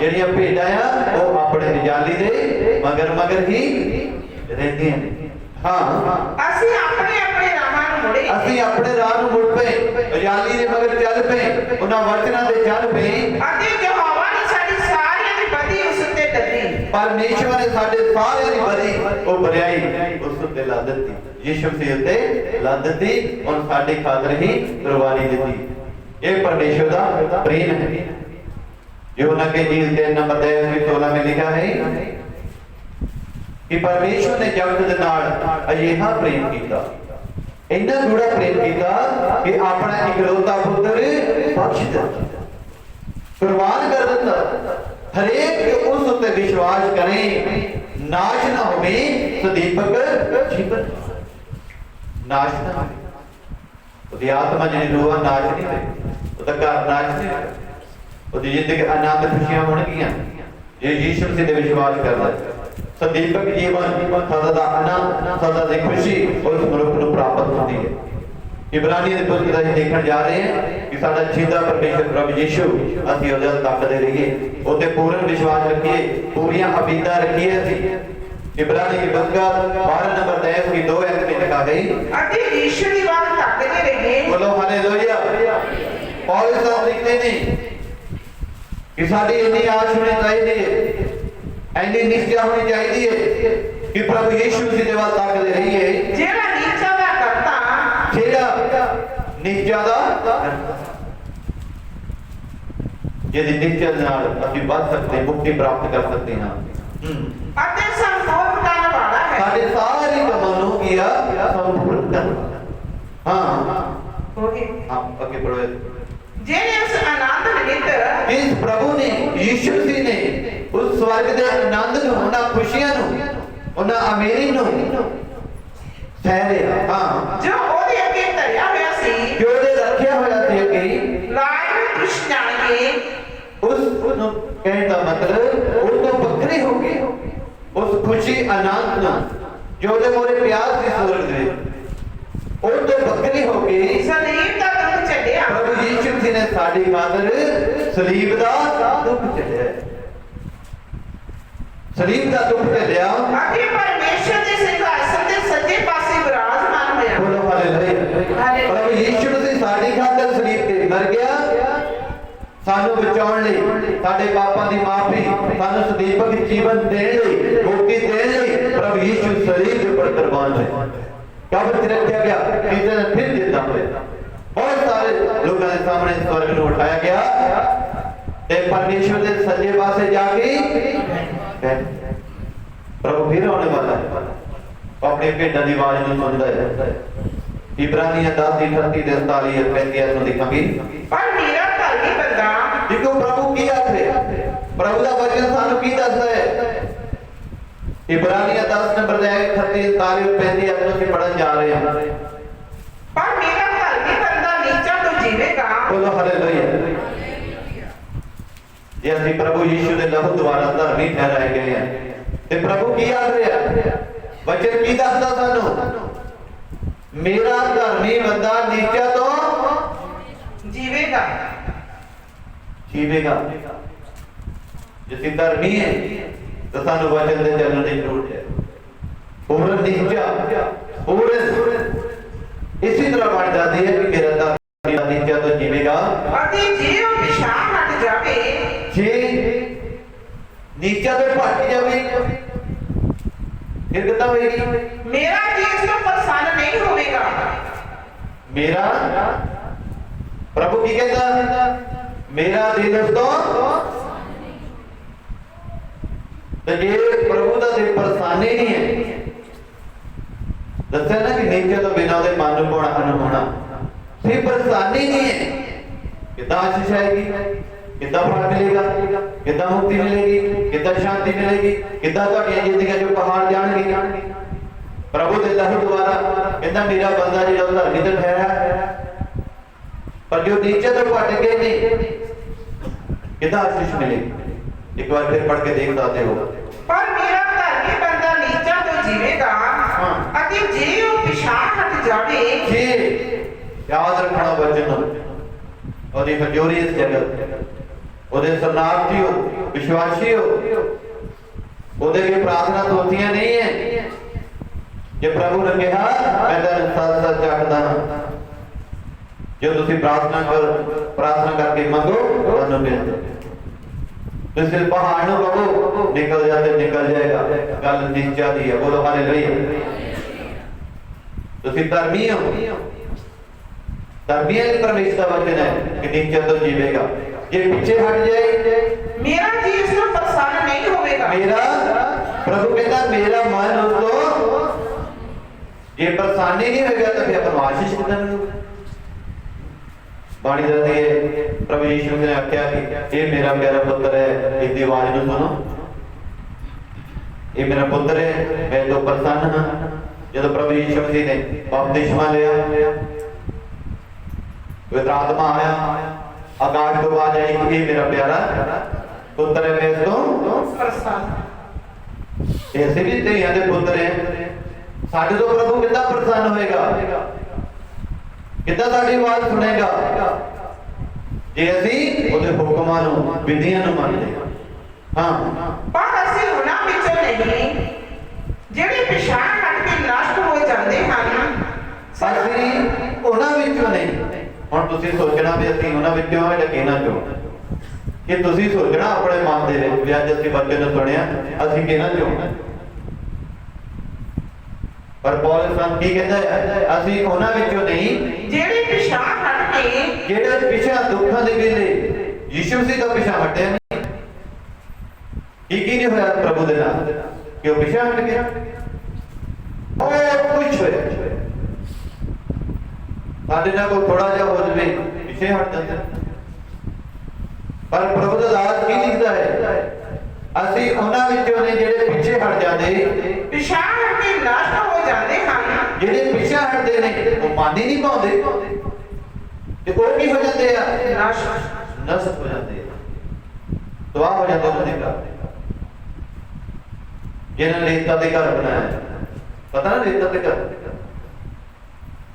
A: ਜਿਹੜੀਆਂ ਭੇਡਾਂ ਆ ਉਹ ਆਪਣੇ ਉਜਾਲੀ ਦੇ ਮਗਰ ਮਗਰ ਹੀ ਰਹਿੰਦੀਆਂ ਨੇ। ਹਾਂ,
B: ਅਸੀਂ ਆਪਣੇ ਆਪਣੇ ਰਾਹਾਂ ਨੂੰ ਮੁੜੇ।
A: ਅਸੀਂ ਆਪਣੇ ਰਾਹ ਨੂੰ ਮੁੜ ਪਏ, ਉਜਾਲੀ ਦੇ ਮਗਰ ਚੱਲ ਪਏ, ਉਹਨਾਂ ਵਚਨਾਂ ਤੇ ਚੱਲ ਪਏ।
B: ਅਤੇ ਯਹੋਵਾ ਨੇ ਸਾਡੀ ਸਾਰਿਆਂ ਦੀ ਬਦੀ ਉਸ ਉੱਤੇ ਲੱਦੀ।
A: ਪਰਮੇਸ਼ਵਰ ਨੇ ਸਾਡੇ ਸਾਰਿਆਂ ਦੀ ਬਦੀ, ਉਹ ਬਰਿਆਈ ਉਸ ਉੱਤੇ ਲਾ ਦਿੱਤੀ, ਯੀਸ਼ੂ ਮਸੀਹ ਉੱਤੇ ਲਾ ਦਿੱਤੀ, ਔਰ ਸਾਡੇ ਖਾਤਰ ਹੀ ਕੁਰਬਾਨੀ ਦਿੱਤੀ। ਇਹ ਪਰਮੇਸ਼ਵਰ ਦਾ ਪ੍ਰੇਮ ਹੈ। यूहन्ना के इंजील 3 नंबर 16 में लिखा है कि परमेश्वर ने जगत दे नाल अजिहा प्रेम कीता, इन्ना गूढ़ा प्रेम कीता कि अपना इकलौता पुत्र बख्श दिता, कुर्बान कर दिता। हरेक उस उत्ते विश्वास करे नाश ना होवे, सदीपक जीवन नाश ना होवे। ओदी आत्मा जिहड़ी रूह नाश नहीं होई, ओदा घर नाश नहीं होई, ਉਹਦੀ ਜ਼ਿੰਦਗੀ ਆਨੰਦ ਖੁਸ਼ੀਆਂ ਹੋਣਗੀਆਂ ਜੇ ਯੀਸ਼ੂ ਮਸੀਹ ਤੇ ਵਿਸ਼ਵਾਸ ਕਰਦਾ। ਸਦੀਪਕ ਜੀਵਨ ਸਦਾ ਦਾ ਆਨੰਦ, ਸਦਾ ਦੀ ਖੁਸ਼ੀ ਉਸ ਮਨੁੱਖ ਨੂੰ ਪ੍ਰਾਪਤ ਹੁੰਦੀ ਹੈ। ਇਬਰਾਨੀਆਂ ਦੀ ਪੁਸਤਕ ਅਸੀਂ ਦੇਖਣ ਜਾ ਰਹੇ ਹਾਂ ਕਿ ਸਾਡਾ ਜੀਦਾ ਪਰਮੇਸ਼ਰ ਪ੍ਰਭੂ ਯੀਸ਼ੂ, ਅਸੀਂ ਉਹਦੇ ਵੱਲ ਤੱਕਦੇ ਰਹੀਏ, ਉਹਤੇ ਪੂਰਨ ਵਿਸ਼ਵਾਸ ਰੱਖੀਏ, ਪੂਰੀਆਂ ਉਮੀਦਾਂ ਰੱਖੀਏ। ਅਸੀਂ इब्रानी की पुस्तक 12 नंबर 10 की 2 अंक में लिखा गई
B: अति यीशु की बात ताकते रहिए।
A: बोलो हालेलुया। पौलुस साहब लिखते ने कि साडी इतनी आस होनी चाहिए, ऐनी निश्चय होनी चाहिए कि प्रभु यीशु मसीह दे वाल ताकते रहिए।
B: जेड़ा निश्चय दा करता,
A: जेड़ा निश्चय दा यदि निश्चय नाल ਅਸੀਂ बच सकते हैं, मुक्ति प्राप्त कर सकते हैं।
B: अते संपूर्ण करने वाला है।
A: सारे सारी कमानों किया संपूर्ण करना। हाँ
B: हो गए।
A: हाँ आगे बढ़ो।
B: जेने उस आनंद निमित्त
A: इस प्रभु ने यीशु मसीह ने उस स्वर्ग दे आनंद ਨੂੰ ਉਹਨਾਂ ਖੁਸ਼ੀਆਂ ਨੂੰ ਉਹਨਾਂ ਅਮੀਰੀ ਨੂੰ ਸਹਿਰਿਆ। ਹਾਂ
B: जो ओदे अगे धरिया होया सी
A: ਜੋ ਉਹਦੇ ਰੱਖਿਆ ਹੋਇਆ ਸੀ ਅੱਗੇ
B: लाज में कृष्ण जान के
A: ਉਸ ਨੂੰ ਕਹਿਣ ਦਾ ਮਤਲਬ ਉਹ ਤੋਂ ਵੱਖਰੇ ਹੋ ਗਏ ਉਸ ਖੁਸ਼ੀ ਆਨੰਦ ਨੂੰ ਜੋ ਉਹਦੇ ਮੋਰੇ ਪਿਆਰ ਸੀ ਸਵਰਗ ਦੇ ਉਹ ਤੋਂ ਵੱਖਰੇ ਹੋ ਕੇ
B: सलीब दा दुख छड्डिया
A: ਪ੍ਰਭु ਯੀਸ਼ੂ ਮਸੀਹ ਨੇ ਸਾਡੀ ਖਾਤਰ ਸਲੀਬ ਦਾ ਦੁੱਖ ਝੱਲਿਆ। ਸਲੀਬ ਦਾ ਦੁੱਖ ਝੱਲਿਆ।
B: अगे परमेश्वर दे सिंहासन दे सज्जे पासे विराजमान होया।
A: ਬੋਲੋ ਹਾਲੇਲੂਇਆ। ਪ੍ਰਭु ਯੀਸ਼ੂ ਮਸੀਹ ਸਾਡੀ ਖਾਤਰ ਸਲੀਬ ਤੇ ਮਰ ਗਿਆ ਸਾਨੂੰ ਬਚਾਉਣ ਲਈ ਸਾਡੇ ਪਾਪਾਂ ਦੀ ਮਾਫੀ ਸਾਨੂੰ ਸਦੀਪਕ ਜੀਵਨ ਦੇਣ ਲਈ ਮੁਕਤੀ ਦੇਣ ਲਈ ਪ੍ਰਭੂ ਯੀਸ਼ੂ ਸਲੀਬ ਦੇ ਉੱਪਰ ਕੁਰਬਾਨ ਹੋਏ ਕਬਰ ਤੇ ਰੱਖਿਆ ਗਿਆ ਤੀਜੇ ਦਿਨ ਫਿਰ ਜਿੰਦਾ ਹੋਇਆ। ਬਹੁਤ ਸਾਰੇ ਲੋਕਾਂ ਦੇ ਸਾਹਮਣੇ ਸਵਰਗ ਨੂੰ ਉਠਾਇਆ ਗਿਆ ਤੇ ਪਰਮੇਸ਼ਵਰ ਦੇ ਸੱਜੇ ਪਾਸੇ ਜਾ ਕੇ ਬੈਠ ਪ੍ਰਭੂ ਫਿਰ ਆਉਣੇ ਵਾਲਾ ਹੈ ਆਪਣੇ ਭੇਡਾਂ ਦੀ ਆਵਾਜ਼ ਨੂੰ ਸੁਣਦਾ ਹੈ। ਇਬਰਾਨੀਆਂ 10 ਦੀ 38 ਦੇ 47 35 ਨੂੰ ਦੇਖਾਂਗੇ।
B: पर मेरा धर्मी बंदा
A: देखो प्रभु की आखे प्रभु का वचन सानू की दसदा है। इब्रानियां 10 नंबर दे 38 41 35 अगले से पढ़न जा रहे हैं।
B: पर मेरा धर्मी बंदा नीचा तो जीवेगा।
A: बोलो हालेलुया। ये ਅਸੀਂ प्रभु यीशु ਦੇ ਲਹੂ ਦੁਆਰਾ ਧਰਮੀ ਠਹਿਰਾਏ ਗਏ हैं ਤੇ प्रभु की आख ਰਿਹਾ वचन की दसदा सानू मेरा धर्मी बंदा नीचा तो
B: जीवेगा
A: जीवेगा। जिस धर्मी है तो सानू वचन दे चलने की जरूरत है। पूर्ण नीचा पूर्ण इसी तरह बन जाती है कि मेरा धर्मी नीचा तो जीवेगा।
B: अति जीव पिछा हट जावे
A: जे नीचा तो भट जावे फिर कितना होएगी।
B: मेरा जी इसको प्रसन्न नहीं होवेगा।
A: मेरा प्रभु की कहता मेरा दिल तो ये प्रभु का दिल प्रसन्न ही नहीं है। दस्या ना कि नीचे तो बिना दे मन नूं पाउणा अनहोणा सिर्फ प्रसन्न ही नहीं है। कितना आशीष आएगी कितना फल मिलेगा कितना मुक्ति मिलेगी कितना शांति मिलेगी कितना तुहाडीआं जिंदगियां जो पहाड़ जाणगे। प्रभु दे लहू द्वारा कहता मेरा बंदा जो धर्मी तो ठहरा पर जो नीचे तो भट गए नहीं कितना आशीष मिलेगी। एक बार फिर पढ़ के देख दाते हो।
B: पर मेरा धर्मी बंदा नीचा तो जीवेगा।
A: हाँ।
B: अति जीव पिछा हट जावे
A: जी याद रखना वचन और ये कमजोरी इस जगत ओदे शरणार्थी हो विश्वासी हो ओदे की प्रार्थना तो होती नहीं है। जे प्रभु ने कहा मैं तेरे साथ साथ जागदा हां जो तुसी प्रार्थना करके मंगो ਤੁਹਾਨੂੰ ਮਿਲ ਤੁਸੀਂ ਪਹਾੜ ਨੂੰ ਕਹੋ ਨਿਕਲ ਜਾਏਗਾ ਗੱਲ ਨਿਸ਼ਚੈ ਦੀ ਹੈ। ਬੋਲੋ ਹਾਲੇਲੂਇਆ। ਤੁਸੀਂ ਧਰਮੀ ਹੋ ਧਰਮੀ ਹੈ ਪਰਮੇਸ਼ਰ ਦਾ ਵਚਨ ਹੈ ਕਿ ਨਿਸ਼ਚੈ ਤੋਂ ਜੀਵੇਗਾ। ਜੇ ਪਿੱਛੇ ਹਟ ਜਾਏ
B: मेरा जी इसको प्रसन्न नहीं होवेगा।
A: मेरा प्रभु कहता मेरा मन उसको ये परेशानी नहीं होगा तो फिर अपन आशीष कितना मिलेगा। बाणी दसदी है प्रभु यीशु ने आख्या कि ये मेरा प्यारा पुत्र है इसकी आवाज ਨੂੰ सुनो ये मेरा पुत्र है मैं तो प्रसन्न हां। जब प्रभु यीशु मसीह ने बपतिस्मा लिया पवित्र आत्मा आया आकाश ਤੋਂ आवाज आई कि ये मेरा प्यारा पुत्र है मैं तो
B: प्रसन्न
A: ऐसे भी धीਆਂ ਦੇ ਪੁੱਤਰ ਹੈ ਸਾਡੇ ਤੋਂ ਪ੍ਰਭੂ ਕਿੰਨਾ ਪ੍ਰਸੰਨ ਹੋਏਗਾ ਕਿੰਨਾ ਸਾਡੀ ਆਵਾਜ਼ ਸੁਣੇਗਾ ਜੇ ਅਸੀਂ ਉਹਦੇ ਹੁਕਮਾਂ ਨੂੰ ਵਿਧੀਆਂ ਨੂੰ ਮੰਨਦੇ ਹਾਂ।
B: पर ਅਸੀਂ ਉਹਨਾਂ ਵਿੱਚੋਂ ਨਹੀਂ ਜਿਹੜੇ ਪਿਛਾਂ ਹਟ ਕੇ ਨਸ਼ਟ ਹੋ ਜਾਂਦੇ ਹਨ।
A: ਅਸੀਂ ਉਹਨਾਂ ਵਿੱਚੋਂ ਨਹੀਂ। ਹੁਣ ਤੁਸੀਂ ਸੋਚਣਾ ਵੀ ਅਸੀਂ ਉਹਨਾਂ ਵਿੱਚੋਂ ਹਾਂ ਜਾਂ ਕਿਹਨਾਂ ਚੋਂ ਕਿ ਤੁਸੀਂ ਸੋਚਣਾ ਆਪਣੇ ਮਨ ਦੇ ਵਿੱਚ ਵੀ ਅੱਜ ਅਸੀਂ ਬੱਚੇ ਨੂੰ ਸੁਣਿਆ ਅਸੀਂ ਕਿਹਨਾਂ ਚੋਂ ਪਰ ਪੌਲ ਸੰਤ ਕੀ ਕਹਿੰਦਾ ਹੈ ਅਸੀਂ ਉਹਨਾਂ ਵਿੱਚੋਂ ਨਹੀਂ
B: ਜਿਹੜੇ ਪਿਛਾਂ ਹਟ ਕੇ
A: ਜਿਹੜੇ ਪਿਛਾ ਦੁੱਖਾਂ ਦੇ ਵੇਲੇ ਯੀਸ਼ੂ ਮਸੀਹ ਤੋਂ ਪਿਛਾ ਹਟਿਆ ਨਹੀਂ। ਕੀ ਨਹੀਂ ਹੋਇਆ ਪ੍ਰਭੂ ਦੇ ਨਾਲ ਕਿ ਉਹ ਪਿਛਾ ਹਟ ਗਿਆ। ਬਹੁਤ ਕੁਝ ਹੋਇਆ ਸਾਡੇ ਨਾਲ ਕੋਈ ਥੋੜਾ ਜਿਹਾ ਹੋ ਜਵੇ ਪਿੱਛੇ ਹਟ ਜਾਂਦੇ ਨੇ। ਪਰ ਪ੍ਰਭੂ ਦਾ ਦਾਸ ਕੀ ਲਿਖਦਾ ਹੈ, ਅਸੀਂ ਉਹਨਾਂ ਵਿੱਚੋਂ ਨੇ ਜਿਹੜੇ ਪਿੱਛੇ ਹਟ ਜਾਂਦੇ,
B: ਪਿਛਾਂਹ ਹਟ ਕੇ ਨਸ਼ਟ ਹੋ ਜਾਂਦੇ ਹਨ।
A: ਜਿਹੜੇ ਪਿੱਛੇ ਹਟਦੇ ਨੇ ਉਹ ਮਨ ਹੀ ਨਹੀਂ ਪਾਉਂਦੇ, ਤੇ ਉਹ ਕੀ ਹੋ ਜਾਂਦੇ ਆ, ਨਸ਼ਟ ਹੋ ਜਾਂਦੇ ਆ, ਤਬਾਹ ਹੋ ਜਾਂਦੇ ਉਹਨਾਂ ਦੇ ਘਰ। ਜਿਹਨਾਂ ਨੇ ਰੇਤਾ ਦੇ ਘਰ ਬਣਾਇਆ, ਪਤਾ ਨਾ ਰੇਤਾ ਦੇ ਘਰ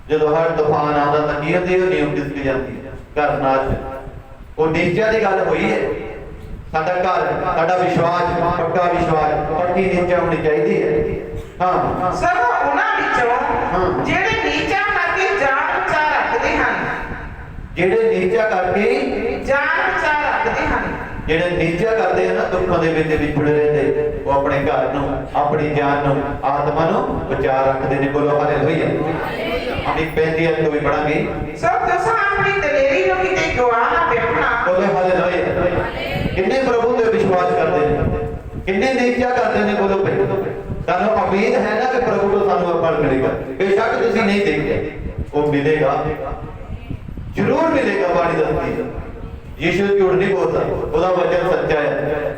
A: ਜਦੋਂ ਹਰ ਤੂਫਾਨ ਆਉਂਦਾ ਤਾਂ ਕੀ ਹੁੰਦੀ, ਉਹ ਨੀਂਹ ਖਿਸਕ ਜਾਂਦੀ ਹੈ, ਘਰ ਨਾਸ਼। ਉਹ ਨੀਚਿਆਂ ਦੀ ਗੱਲ ਹੋਈ ਹੈ। ਸਾਡਾ ਘਰ, ਸਾਡਾ ਵਿਸ਼ਵਾਸ, ਪੱਕਾ ਵਿਸ਼ਵਾਸ, ਪੱਕੀ ਨੀਚਾ ਹੋਣੀ ਚਾਹੀਦੀ ਹੈ। ਹਾਂ,
B: ਸਭ ਉਹਨਾਂ ਵਿੱਚੋਂ ਜਿਹੜੇ ਨੀਚਾ ਕਰਕੇ ਜਾਨ ਬਚਾ ਰੱਖਦੇ ਹਨ,
A: ਜਿਹੜੇ ਨੀਚਾ ਕਰਕੇ
B: ਜਾਨ ਬਚਾ ਰੱਖਦੇ ਹਨ।
A: ਜਿਹੜੇ ਨੀਚਾ ਕਰਦੇ ਆ ਨਾ, ਦੁੱਖਾਂ ਦੇ ਵਿੱਚ ਵਿਛੜੇ ਰਹਿੰਦੇ, ਉਹ ਆਪਣੇ ਘਰ ਨੂੰ, ਆਪਣੀ ਜਾਨ ਨੂੰ, ਆਤਮਾ ਨੂੰ ਬਚਾ ਰੱਖਦੇ ਨੇ। ਬੋਲੋ ਹਾਲੇਲੂਇਆ। ਆਪਣੀ ਪੈਂਦੀ ਹੈ ਤੋਂ ਵੀ ਪੜਾਂਗੇ।
B: ਸਭ ਤੁਸਾਂ ਆਪਣੀ ਦਲੇਰੀ ਨੂੰ ਕਿਤੇ ਗਵਾ ਨਾ ਬੈਠਣਾ।
A: ਬੋਲੋ ਹਾਲੇਲੂਇਆ। ਕਿੰਨੇ ਪ੍ਰਭੂ ਤੇ ਵਿਸ਼ਵਾਸ ਕਰਦੇ ਨੇ, ਕਿੰਨੇ ਨੀਚਾ ਕਰਦੇ ਨੇ। ਬੋਲੋ ਭਾਈ, ਸਾਨੂੰ ਉਮੀਦ ਹੈ ਨਾ ਕਿ ਪ੍ਰਭੂ ਤੋਂ ਸਾਨੂੰ ਫਲ ਮਿਲੇਗਾ। ਬੇਸ਼ੱਕ ਤੁਸੀਂ ਨਹੀਂ ਦੇਖਿਆ, ਉਹ ਮਿਲੇਗਾ, ਜ਼ਰੂਰ ਮਿਲੇਗਾ। ਬਾਣੀ ਦੱਸਦੀ ਹੈ ਯੀਸ਼ੂ ਝੂਠ ਨਹੀਂ ਬੋਲਦਾ, ਉਹਦਾ ਵਚਨ ਸੱਚਾ ਹੈ।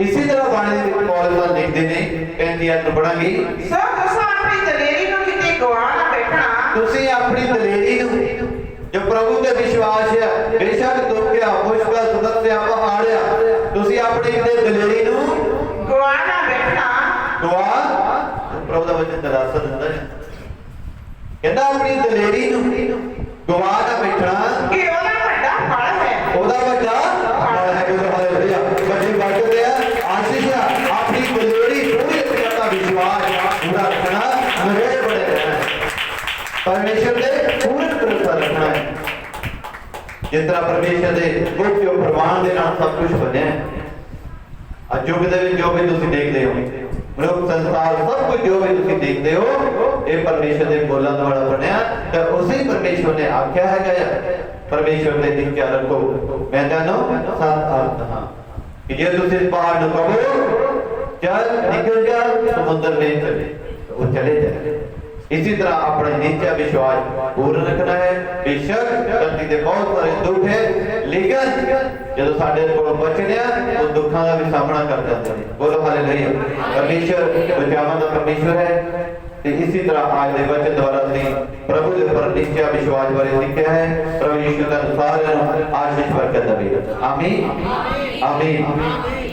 A: ਇਸੇ ਤਰ੍ਹਾਂ ਬਾਣੀ ਦੇ ਵਿੱਚ ਪੌਲੁਸ ਲਿਖਦੇ ਨੇ, 35 ਨੂੰ ਪੜਾਂਗੇ।
B: ਸਭ ਤੁਸਾਂ ਆਪਣੀ ਦਲੇਰੀ ਨੂੰ ਕਿਤੇ ਗਵਾ ਨਾ ਬੈਠਣਾ।
A: ਤੁਸੀਂ ਆਪਣੀ ਦਲੇਰੀ ਨੂੰ, ਜੋ ਪ੍ਰਭੂ ਤੇ ਵਿਸ਼ਵਾਸ ਹੈ, ਬੇਸ਼ੱਕ ਦੁੱਖਿਆ, ਮੁਸ਼ਕਲ, ਸਮੱਸਿਆ, ਪਹਾੜਿਆ, ਤੁਸੀਂ ਆਪਣੀ ਦਲੇਰੀ ਨੂੰ
B: ਗਵਾ ਨਾ ਬੈਠਣਾ।
A: ਗਵਾ, ਪ੍ਰਭੂ ਦਾ ਵਚਨ ਦਰਾਸਾ ਦਿੰਦਾ ਹੈ, ਕਹਿੰਦਾ ਆਪਣੀ ਦਲੇਰੀ ਨੂੰ ਗਵਾ ਨਾ ਬੈਠਣਾ,
B: ਕਿ ਉਹਦਾ ਵੱਡਾ ਫਲ ਹੈ।
A: ਉਹਦਾ ਵੱਡਾ ਫਲ ਹੈ। ਬੋਲੋ ਹਾਲੇਲੂਇਆ। ਵੱਡੀ ਬਰਕਤ ਹੈ, ਆਸ਼ੀਸ਼ ਹੈ। ਆਪਣੀ ਦਲੇਰੀ ਪੂਰੀ ਕਰਨਾ, ਵਿਸ਼ਵਾਸ ਪੂਰਾ ਰੱਖਣਾ, ਮੇਰੇ ਬੜੇ ਰਹਿਣਾ, ਪਰਮੇਸ਼ਰ ਦੇ ਪੂਰਨ ਭਰੋਸਾ ਰੱਖਣਾ ਹੈ। ਜਿਸ ਤਰ੍ਹਾਂ ਪਰਮੇਸ਼ਰ ਦੇ ਗੁਪਤ ਜੋ ਪ੍ਰਮਾਣ ਦੇ ਨਾਲ ਸਭ ਕੁਝ ਬਣਿਆ ਹੈ। ਅੱਜ ਯੁੱਗ ਦੇ ਵਿੱਚ ਜੋ ਵੀ ਤੁਸੀਂ ਦੇਖਦੇ ਹੋ, ਮਨੁੱਖ ਸੰਸਾਰ ਸਭ ਕੁਝ ਜੋ ਵੀ ਤੁਸੀਂ ਦੇਖਦੇ ਹੋ, ਇਹ ਪਰਮੇਸ਼ਰ ਦੇ ਬੋਲਾਂ ਦੁਆਰਾ ਬਣਿਆ। ਤੇ ਉਸੇ ਪਰਮੇਸ਼ਰ ਨੇ ਆਖਿਆ ਹੈਗਾ, ਪਰਮੇਸ਼ਰ ਦੇ ਨਿੱਕਿਆ ਰੱਖੋ, ਮੈਂ ਤੁਹਾਨੂੰ ਸਤ ਅਰਥ ਹਾਂ, ਕਿ ਜੇ ਤੁਸੀਂ ਪਹਾੜ ਨੂੰ ਕਹੋ ਚੱਲ ਨਿਕਲ ਜਾ ਸਮੁੰਦਰ ਵਿੱਚ ਚਲੇ, ਉਹ ਚਲੇ ਜਾਏ। इसी तरह अपने नीचा विश्वास पूर्ण रखना है। बेशक धरती के बहुत सारे दुख है, लेकिन जो साडे कोल बचने वो दुखों का भी सामना कर जाते हैं। बोलो हालेलुया। परमेश्वर बचावन का परमेश्वर है। तो इसी तरह आज के वचन द्वारा प्रभु के ऊपर नीचा विश्वास बारे सीखा है। प्रभु यीशु का सारे आशीष बरकत देवे। आमीन आमीन।